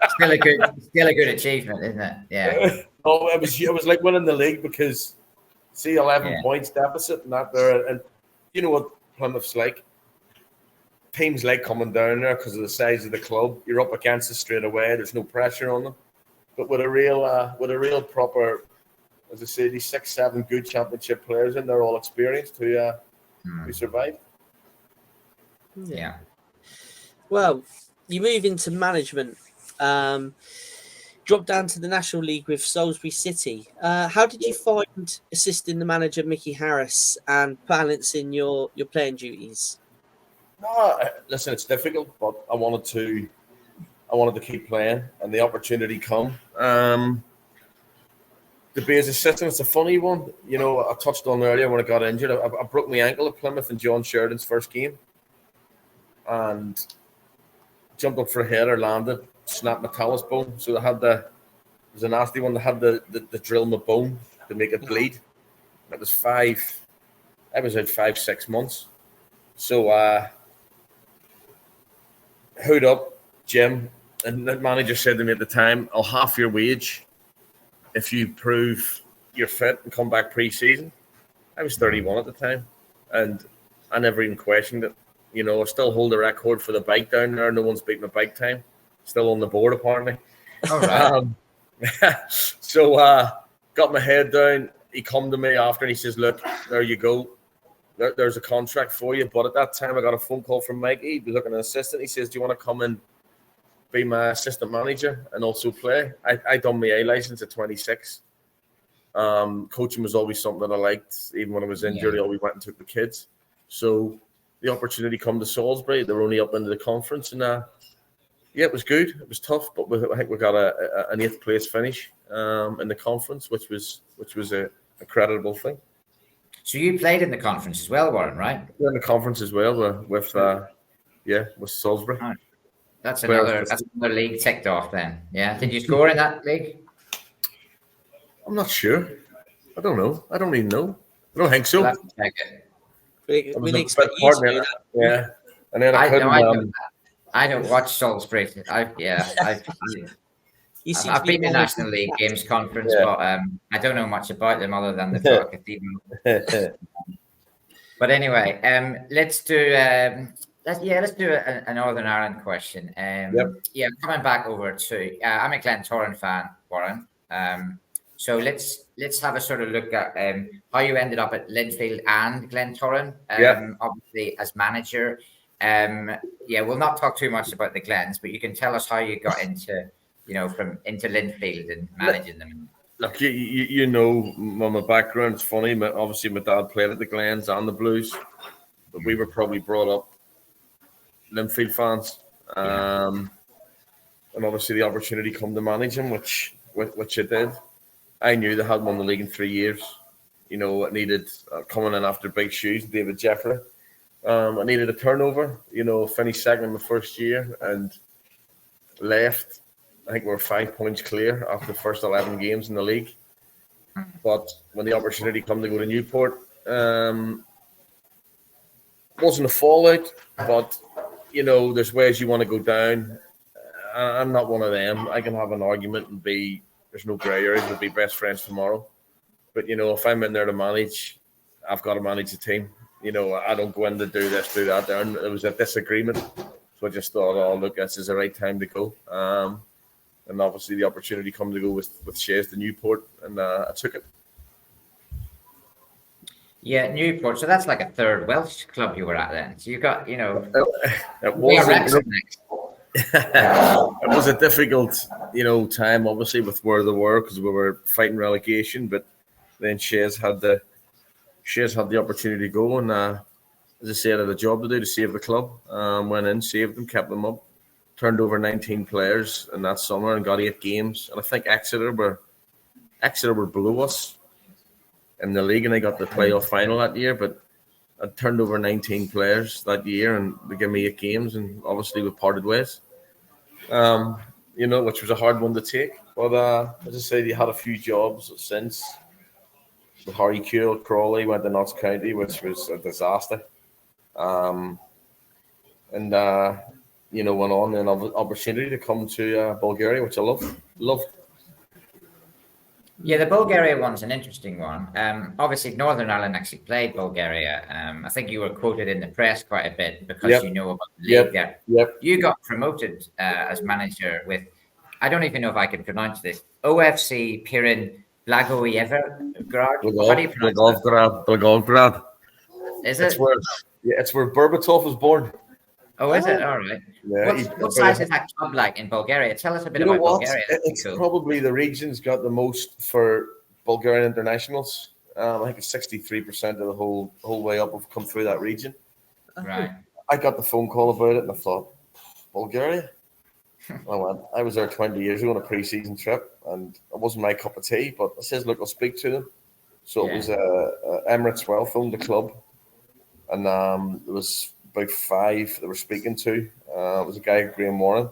Still a good achievement, isn't it? Yeah. It was like winning the league, because 11 points deficit and that there, and you know what Plymouth's like. Teams like coming down there because of the size of the club. You're up against it straight away. There's no pressure on them. But with a real proper, as I say, these 6-7 good championship players, and they're all experienced who survive. Yeah. Well, you move into management. Dropped down to the National League with Salisbury City. How did you find assisting the manager Mickey Harris and balancing your playing duties? No, listen, it's difficult, but I wanted to keep playing, and the opportunity come. To be as assistant, it's a funny one. I touched on earlier when I got injured. I broke my ankle at Plymouth in John Sheridan's first game, and jumped up for a header, landed, snapped my talus bone. So it was a nasty one. They had the drill my bone to make it bleed. It was I was out 5-6 months. So hood up, Jim, and the manager said to me at the time, I'll half your wage if you prove you're fit and come back pre-season. I was 31 at the time, and I never even questioned it. I still hold the record for the bike down there. No one's beat my bike time. Still on the board, apparently. All right. So got my head down. He come to me after and he says, look, there you go. There's a contract for you. But at that time, I got a phone call from Mikey. He was looking at an assistant. He says, do you want to come and be my assistant manager and also play? I done my A license at 26. Coaching was always something that I liked. Even when I was injured, I always went and took the kids. So the opportunity come to Salisbury. They were only up into the conference, and it was good. It was tough, but I think we got an 8th place finish in the conference, which was a creditable thing. So you played in the conference as well, Warren, right? Yeah, in the conference as well with Salisbury. Right. That's another league ticked off then. Yeah. Did you score in that league? I'm not sure. I don't know. I don't even know. I don't think so. We'll have to check it. We expect you to do that. Yeah. And then I don't watch Salisbury. I've been to National League Games Conference, but I don't know much about them other than the Cathedral. But anyway, let's do a Northern Ireland question. Coming back over to I'm a Glentoran fan, Warren. So let's let's have a sort of look at how you ended up at Linfield and Glentoran, obviously as manager. We'll not talk too much about the Glens, but you can tell us how you got into into Linfield and managing them. Look, you know my background. It's funny. Obviously, my dad played at the Glens and the Blues, but we were probably brought up Linfield fans. And obviously the opportunity come to manage him, which I did. I knew they hadn't won the league in 3 years. You know, it needed coming in after big shoes, David Jeffrey. I needed a turnover. You know, finished second in the first year and left. I think we were 5 points clear after the first 11 games in the league. But when the opportunity come to go to Newport, wasn't a fallout, but you know, there's ways you want to go down. I'm not one of them. I can have an argument and there's no grey areas, we'll be best friends tomorrow. But, you know, if I'm in there to manage, I've got to manage the team. You know, I don't go in to do this, do that. There was a disagreement. So I just thought, oh, look, this is the right time to go. And obviously the opportunity come to go with Cherries to Newport, and I took it. Yeah, Newport. So that's like a third Welsh club you were at then. So you got, it was a difficult, time, obviously, with where they were, because we were fighting relegation. But then Cherries had the opportunity to go, and as I said, I had a job to do to save the club. Went in, saved them, kept them up, turned over 19 players in that summer, and got 8 games. And I think Exeter were below us in the league, and they got the playoff final that year. But I turned over 19 players that year, and they gave me 8 games, and obviously we parted ways. Which was a hard one to take. But as I said, you had a few jobs since. With Harry Crawley went to Notts County, which was a disaster. Went on an opportunity to come to Bulgaria, which I loved. Yeah, the Bulgaria one's an interesting one. Obviously, Northern Ireland actually played Bulgaria. I think you were quoted in the press quite a bit because you know about the league there. Yep. You got promoted as manager with, I don't even know if I can pronounce this, OFC Pirin Blagoevgrad. How do you pronounce that? Blagoevgrad. Is it? It's where Berbatov was born. Oh, is it? All right. Yeah, what size is that club like in Bulgaria? Tell us a bit about Bulgaria. It's probably the region's got the most for Bulgarian internationals. I think it's 63% of the whole way up have come through that region. Right. I got the phone call about it, and I thought, Bulgaria? I was there 20 years ago on a pre-season trip, and it wasn't my cup of tea, but I says, look, I'll speak to them. So it was Emirates Wealth owned the club, and there was about 5 that were speaking to. It was a guy, Graham Warren.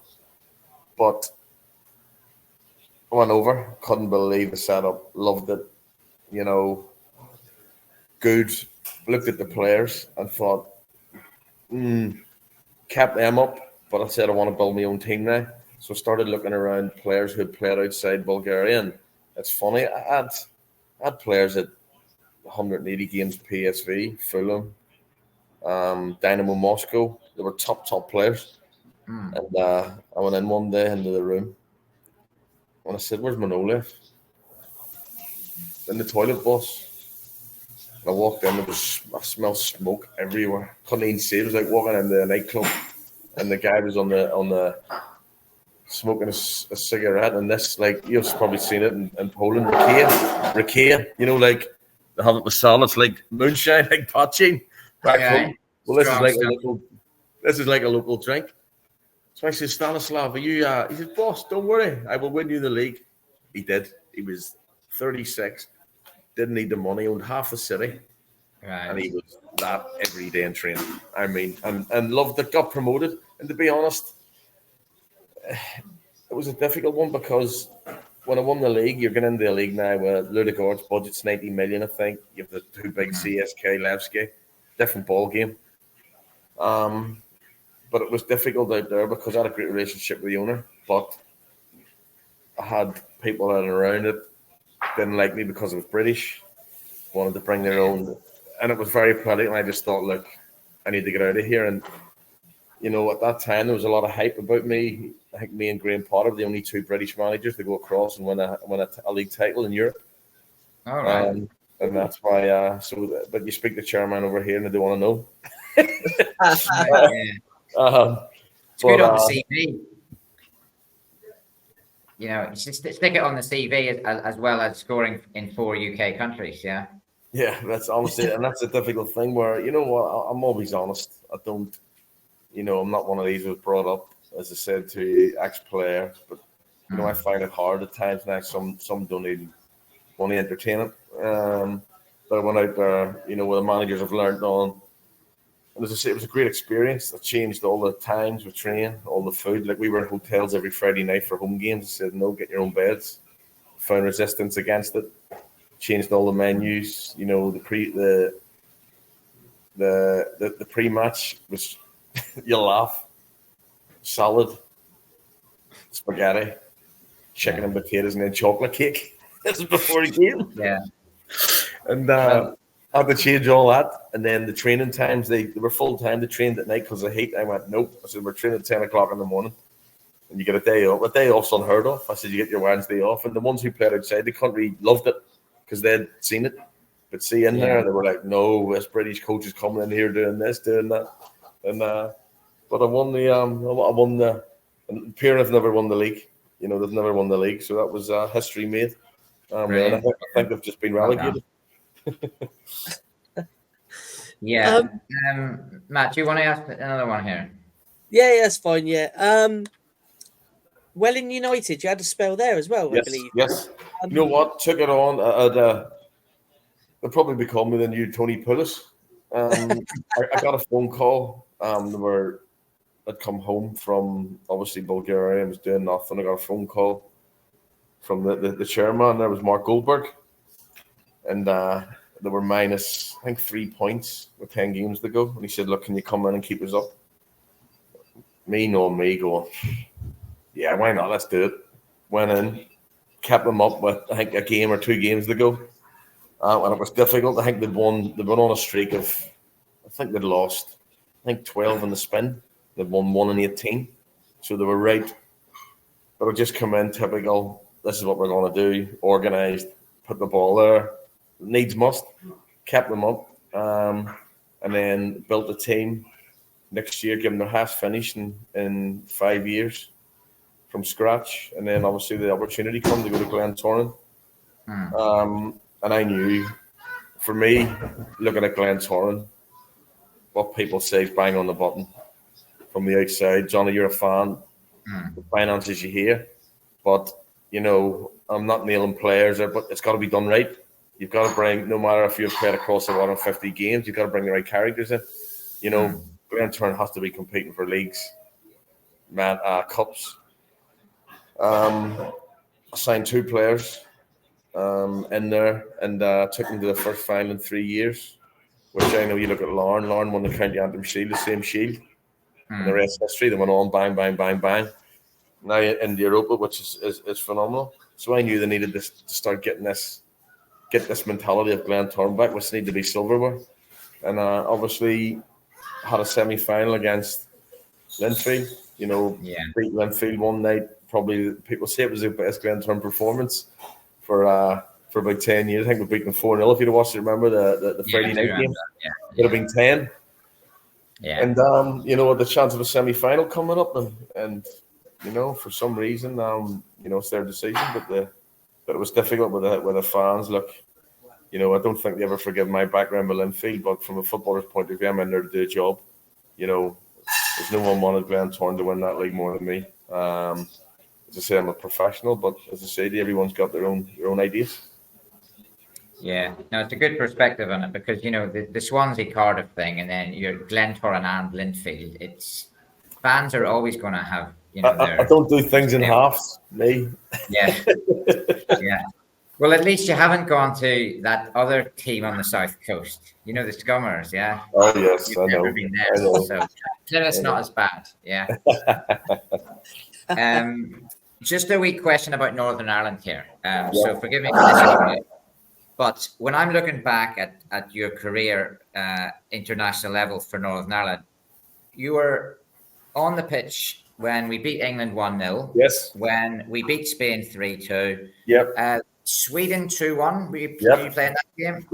But I went over, couldn't believe the setup, loved it, good. Looked at the players and thought, kept them up. But I said I want to build my own team now. So I started looking around players who had played outside Bulgaria. And it's funny, I had players at 180 games PSV, Fulham, Dynamo Moscow. They were top players. And I went in one day into the room and I said, where's Manolef? In the toilet bus. And I walked in, I smelled smoke everywhere. Couldn't even see it. It was like walking into a nightclub. And the guy was on the smoking a cigarette. And this, like, you've probably seen it in Poland, Rakia, they have it with salads, like moonshine, like potching back home. Well, this is like a local drink. So I said, Stanislav, are you? He said, boss, don't worry, I will win you the league. He did. He was 36, didn't need the money, owned half the city, and he was that every day in training. I mean, and loved it. Got promoted, and to be honest, it was a difficult one because when I won the league, you're getting into the league now where Ludogorets budget's 90 million, I think. You have the 2 big CSK, Levski, different ball game. But it was difficult out there because I had a great relationship with the owner. But I had people that around it didn't like me because I was British, wanted to bring their own. And it was very political. And I just thought, look, I need to get out of here. And, at that time, there was a lot of hype about me. I think me and Graham Potter were the only 2 British managers to go across and win a league title in Europe. All right. And that's why. But you speak to chairman over here, and they don't want to know. It's good on the CV. You know, just stick it on the CV as well as scoring in 4 UK countries. Yeah. Yeah, that's honestly, and that's a difficult thing. Where you know what, I'm always honest. I don't, I'm not one of these who was brought up, as I said, to ex-player, but I find it hard at times. Now some don't even want to entertain it. But I went out there, where the managers have learned on. And as I say, it was a great experience. I changed all the times we train, all the food. Like we were in hotels every Friday night for home games. I said, no, get your own beds. Found resistance against it. Changed all the menus. The pre-match was, you'll laugh, salad, spaghetti, chicken and potatoes, and then chocolate cake. This is before the game. Yeah. And I had to change all that. And then the training times, they were full time. They trained at night because of heat. I went, nope. I said, we're training at 10 o'clock in the morning. And you get a day off. A day off's unheard of. I said, you get your Wednesday off. And the ones who played outside the country loved it because they'd seen it. But see, in there, they were like, no, this British coach is coming in here doing this, doing that. And but I won the and Pier have never won the league. They've never won the league. So that was history made. And I think they've just been relegated. Yeah. Matt, do you want to ask another one here? Yeah, that's fine. Yeah. Welling United, you had a spell there as well, yes, I believe. Yes. You know what? Took it on. They'll probably be calling me the new Tony Pulis. I got a phone call. I'd come home from obviously Bulgaria and was doing nothing. I got a phone call from the chairman. There was Mark Goldberg, and they were minus, I think, 3 points with 10 games to go. And he said, "Look, can you come in and keep us up?" Me knowing me, going, "Yeah, why not? Let's do it." Went in, kept them up with, I think, a game or 2 games to go. And it was difficult. I think they'd been on a streak of, I think they'd lost, 12 in the spin. They'd won 1 in 18. So they were right. But it just come in, typical, this is what we're going to do, organised, put the ball there, needs must, kept them up, and then built a team next year, give them their half finished in 5 years from scratch. And then obviously the opportunity come to go to Glentoran. And I knew, for me, looking at Glentoran, what people say is bang on the button from the outside. Jonny, you're a fan. The finances you hear. But, I'm not nailing players there, but it's got to be done right. You've got to bring, no matter if you've played across the water in 50 games, you've got to bring the right characters in. Glentoran has to be competing for leagues, cups. I signed 2 players in there and took them to the first final in 3 years, which I know you look at Loune. Loune won the County Antrim Shield, the same shield. And the rest of history, they went on, bang, bang, bang, bang. Now in the Europa, which is phenomenal. So I knew they needed to start get this mentality of Glentoran back, which needed to be silverware. And obviously had a semi-final against Linfield. Beat Linfield one night. Probably people say it was the best Glentoran performance for about 10 years. I think we beat them 4-0. If you'd have watched it, remember the Friday night game? It would have been 10. Yeah. And the chance of a semi-final coming up, and for some reason, it's their decision, but it was difficult with the fans. Look, I don't think they ever forgive my background with Linfield, but from a footballer's point of view, I'm in there to do a job. There's no one wanted Glentoran to win that league more than me. As I say, I'm a professional, but as I say, everyone's got their own ideas. Yeah, no, it's a good perspective on it because the Swansea Cardiff thing, and then your Glentoran and Linfield. It's fans are always going to have I don't do things in halves, me. Yeah, yeah. Well, at least you haven't gone to that other team on the south coast. The Scummers, yeah. Oh yes, You've never been there, so Plymouth's not as bad, yeah. Just a wee question about Northern Ireland here. So forgive me for this, but when I'm looking back at your career, international level for Northern Ireland, you were on the pitch when we beat England 1-0. Yes. When we beat Spain 3-2. Yep. Sweden 2-1. Were you playing that game?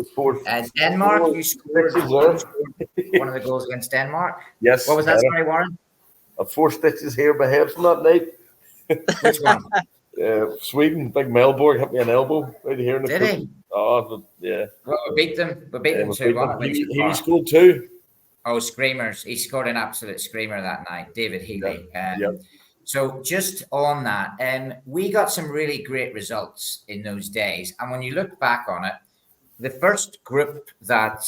Denmark, you scored one of the goals against Denmark. Yes. What was that, sorry, Warren? 4 stitches here by head from that night. Which one? Sweden, big Melborg hit me an elbow right here in the Did he? Oh, yeah. Well, we beat them. We beat them 2-1. He scored 2. Oh, screamers. He scored an absolute screamer that night, David Healy. So just on that, we got some really great results in those days. And when you look back on it, the first group that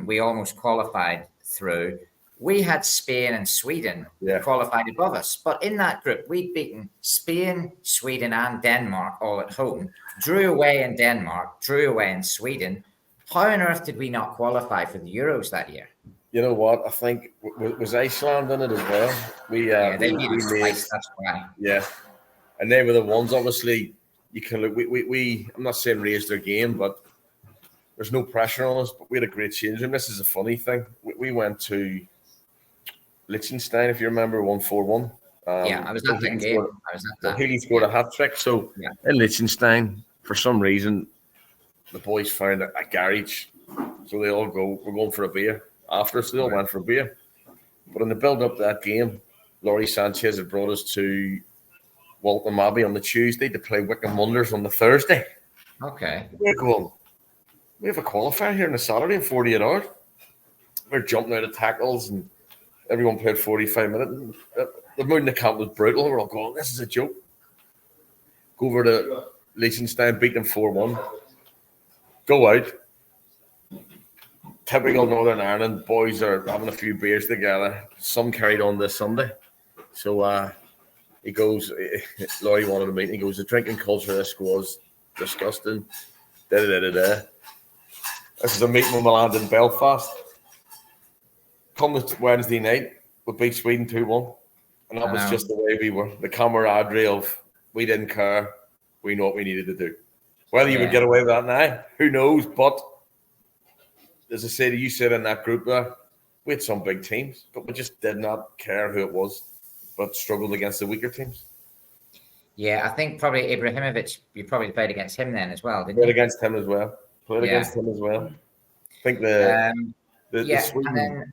we almost qualified through, we had Spain and Sweden qualified above us. But in that group, we'd beaten Spain, Sweden, and Denmark all at home, drew away in Denmark, drew away in Sweden. How on earth did we not qualify for the Euros that year? You know what? I think was Iceland in it as well. They beat us twice. That's why. Yeah, and they were the ones. Obviously, you can look. We I'm not saying raised their game, but there's no pressure on us. But we had a great change room. This is a funny thing. We went to Liechtenstein, if you remember, 1-4-1. I was at that game. Healy scored a hat trick. So in Liechtenstein, for some reason, the boys found a garage. So they all go, we're going for a beer. After us, they all went for a beer. But in the build-up to that game, Laurie Sanchez had brought us to Walton Abbey on the Tuesday to play Wycombe Wonders on the Thursday. Okay. We're going, we have a qualifier here on a Saturday in 48 hours. We're jumping out of tackles and everyone played 45 minutes. The mood in the camp was brutal. We're all going, this is a joke. Go over to Liechtenstein, beat them 4-1. Go out. Typical Northern Ireland, boys are having a few beers together. Some carried on this Sunday. So he goes, Laurie wanted to meet. He goes, the drinking culture of this squad's disgusting. This is a meeting when we land in Belfast. Come this Wednesday night, we beat Sweden 2-1. And that was just the way we were. The camaraderie of we didn't care. We know what we needed to do. Whether you would get away with that now, who knows? But as I said, you said in that group there, we had some big teams, but we just did not care who it was, but struggled against the weaker teams. Yeah, I think probably Ibrahimovic, you probably played against him then as well, didn't you? Played against him as well. I think the Sweden.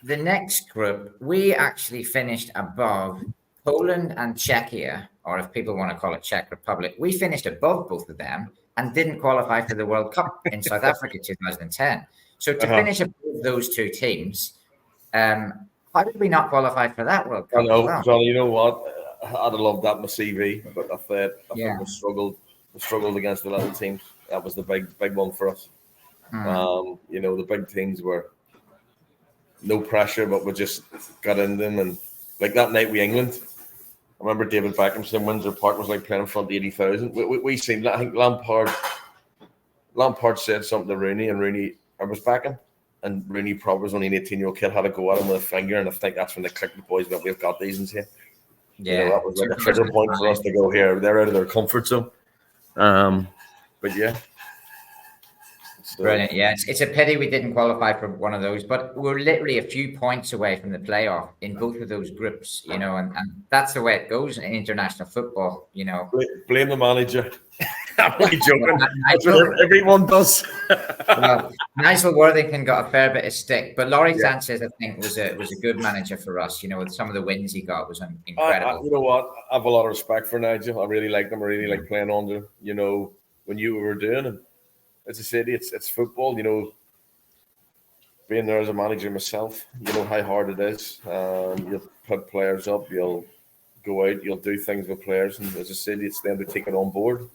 The next group, we actually finished above Poland and Czechia, or if people want to call it Czech Republic, we finished above both of them and didn't qualify for the World Cup in South Africa 2010. So to finish above those two teams, how did we not qualify for that World Cup? I know, Johnny, you know what? I'd have loved that in my CV, but I think we struggled against the little teams. That was the big one for us. The big teams were no pressure, but we just got in them. And like that night with England, I remember David Beckham saying Windsor Park was like playing in front of 80,000. We seen, I think Lampard said something to Rooney, and Rooney, I was Beckham, and Rooney probably was only an 18-year-old kid, had to go at him with a finger, and I think that's when they clicked the boys that we've got these in here. Yeah, that was like a trigger point for us to go here. They're out of their comfort zone. But yeah. Brilliant. Yeah, it's a pity we didn't qualify for one of those, but we're literally a few points away from the playoff in both of those groups, and that's the way it goes in international football, Blame the manager. I'm only joking. That's what everyone does. Well, Nigel Worthington got a fair bit of stick, but Laurie Sanchez, I think, was a good manager for us. With some of the wins he got was incredible. You know what? I have a lot of respect for Nigel. I really like him. I really like playing under. When you were doing it. As I said, it's football. Being there as a manager myself, you know how hard it is. You'll put players up. You'll go out. You'll do things with players, and as I said, it's them to take it on board.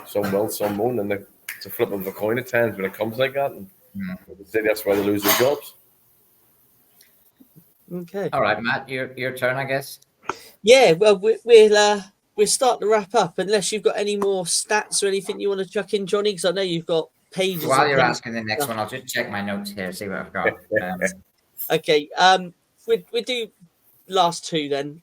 Some will, some won't, and it's a flip of a coin at times when it comes like that. And as I said, that's why they lose their jobs. Okay. All right, Matt, your turn, I guess. Yeah. Well, we're starting to wrap up. Unless you've got any more stats or anything you want to chuck in, Johnny, because I know you've got pages. While you're asking the next one, I'll just check my notes here, see what I've got. Okay. We do last two then.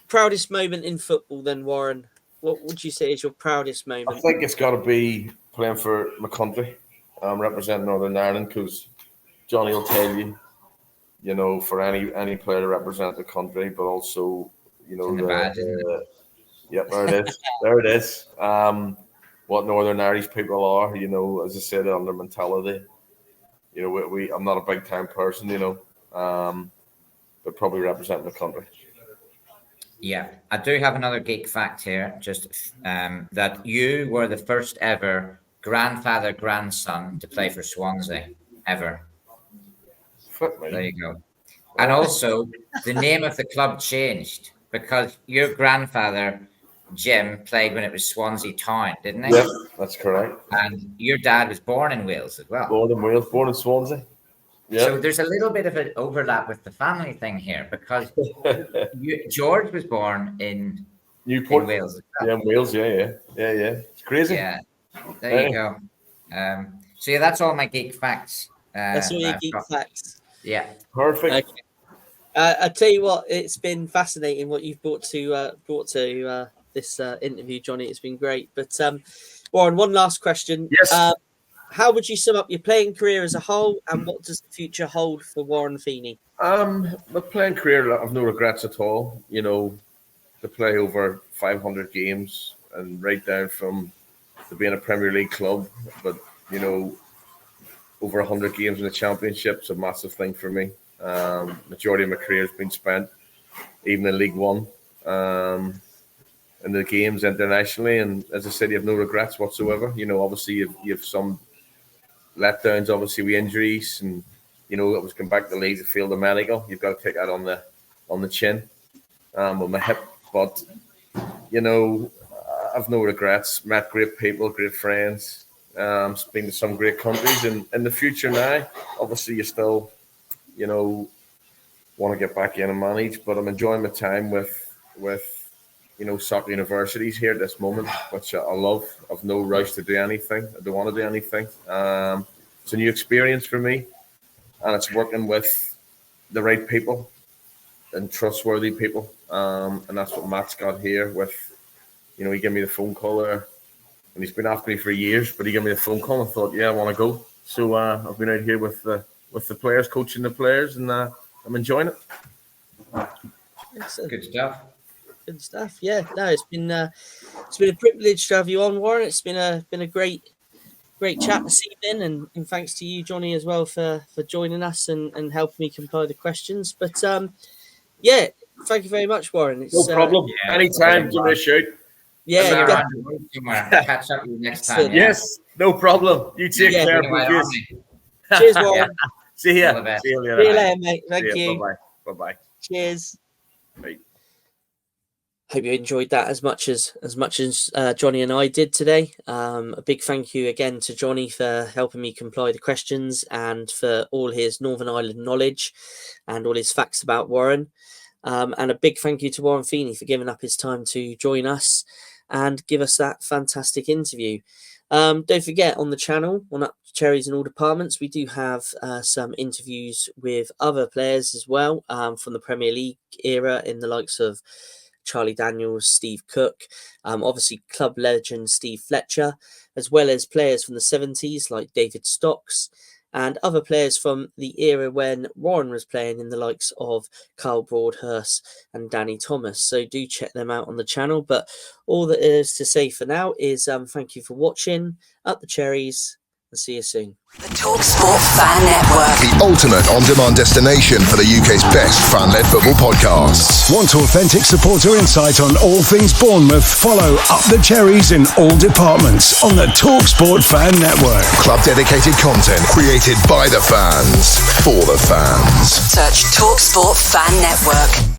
Proudest moment in football then, Warren. What would you say is your proudest moment? I think it's got to be playing for my country, representing Northern Ireland, because Johnny will tell you, for any player to represent the country, but also, the Yep, there it is. There it is. What Northern Irish people are, as I said, on their mentality. I'm not a big time person, but probably representing the country. Yeah, I do have another geek fact here, just that you were the first ever grandson to play for Swansea ever. There you go. And also, the name of the club changed because your grandfather, Jim, played when it was Swansea Town, didn't he? Yep, that's correct. And your dad was born in Wales as well. Born in Wales, born in Swansea. Yep. So there's a little bit of an overlap with the family thing here because George was born in Newport, in Wales. Yeah, in Wales, yeah. It's crazy. Yeah, there you go. So yeah, that's all my geek facts. That's all your geek facts. Yeah, perfect. Okay. I tell you what, it's been fascinating what you've brought to this interview, Jonny. It's been great. But Warren, one last question. Yes. How would you sum up your playing career as a whole, and what does the future hold for Warren Feeney? My playing career, I've no regrets at all. To play over 500 games and right down from to being a Premier League club, but over 100 games in the Championship's a massive thing for me. Majority of my career has been spent even in League One, in the games internationally, and as I said, you have no regrets whatsoever. Obviously you have some letdowns, obviously with injuries, and it was going back to Leeds to field the medical. You've got to take that on the chin, with my hip. But I've no regrets. Met great people, great friends. Been to some great countries, and in the future now, obviously you still, want to get back in and manage. But I'm enjoying my time with soccer universities here at this moment, which I love. I've no rush to do anything. I don't want to do anything. It's a new experience for me, and it's working with the right people and trustworthy people. And that's what Matt's got here with, he gave me the phone call there, and he's been after me for years, but he gave me the phone call and I thought, I want to go. So I've been out here with the players, coaching the players, and I'm enjoying it. Good stuff. Good stuff. Yeah, no, it's been a privilege to have you on, Warren. It's been a great chat this evening, and thanks to you, Jonny, as well for joining us and helping me compile the questions. But thank you very much, Warren. It's, no problem. Anytime, give me a shout. Yeah, catch up with you next time. Yes, no problem. You take care. Cheers, Warren. See ya. See you later, mate. Thank you. Bye-bye. Cheers. Bye. Hope you enjoyed that as much as Jonny and I did today. A big thank you again to Jonny for helping me comply the questions and for all his Northern Ireland knowledge and all his facts about Warren. And a big thank you to Warren Feeney for giving up his time to join us and give us that fantastic interview. Don't forget, on the channel, on Up Cherries in all departments, we do have some interviews with other players as well, from the Premier League era, in the likes of Charlie Daniels, Steve Cook, obviously club legend Steve Fletcher, as well as players from the 70s like David Stocks, and other players from the era when Warren was playing, in the likes of Carl Broadhurst and Danny Thomas. So do check them out on the channel. But all that is to say for now is thank you for watching. Up the Cherries, and see you soon. The Talksport Fan Network. The ultimate on-demand destination for the UK's best fan-led football podcasts. Want authentic supporter insight on all things Bournemouth? Follow Up the Cherries in all departments on the Talksport Fan Network. Club-dedicated content created by the fans, for the fans. Search Talksport Fan Network.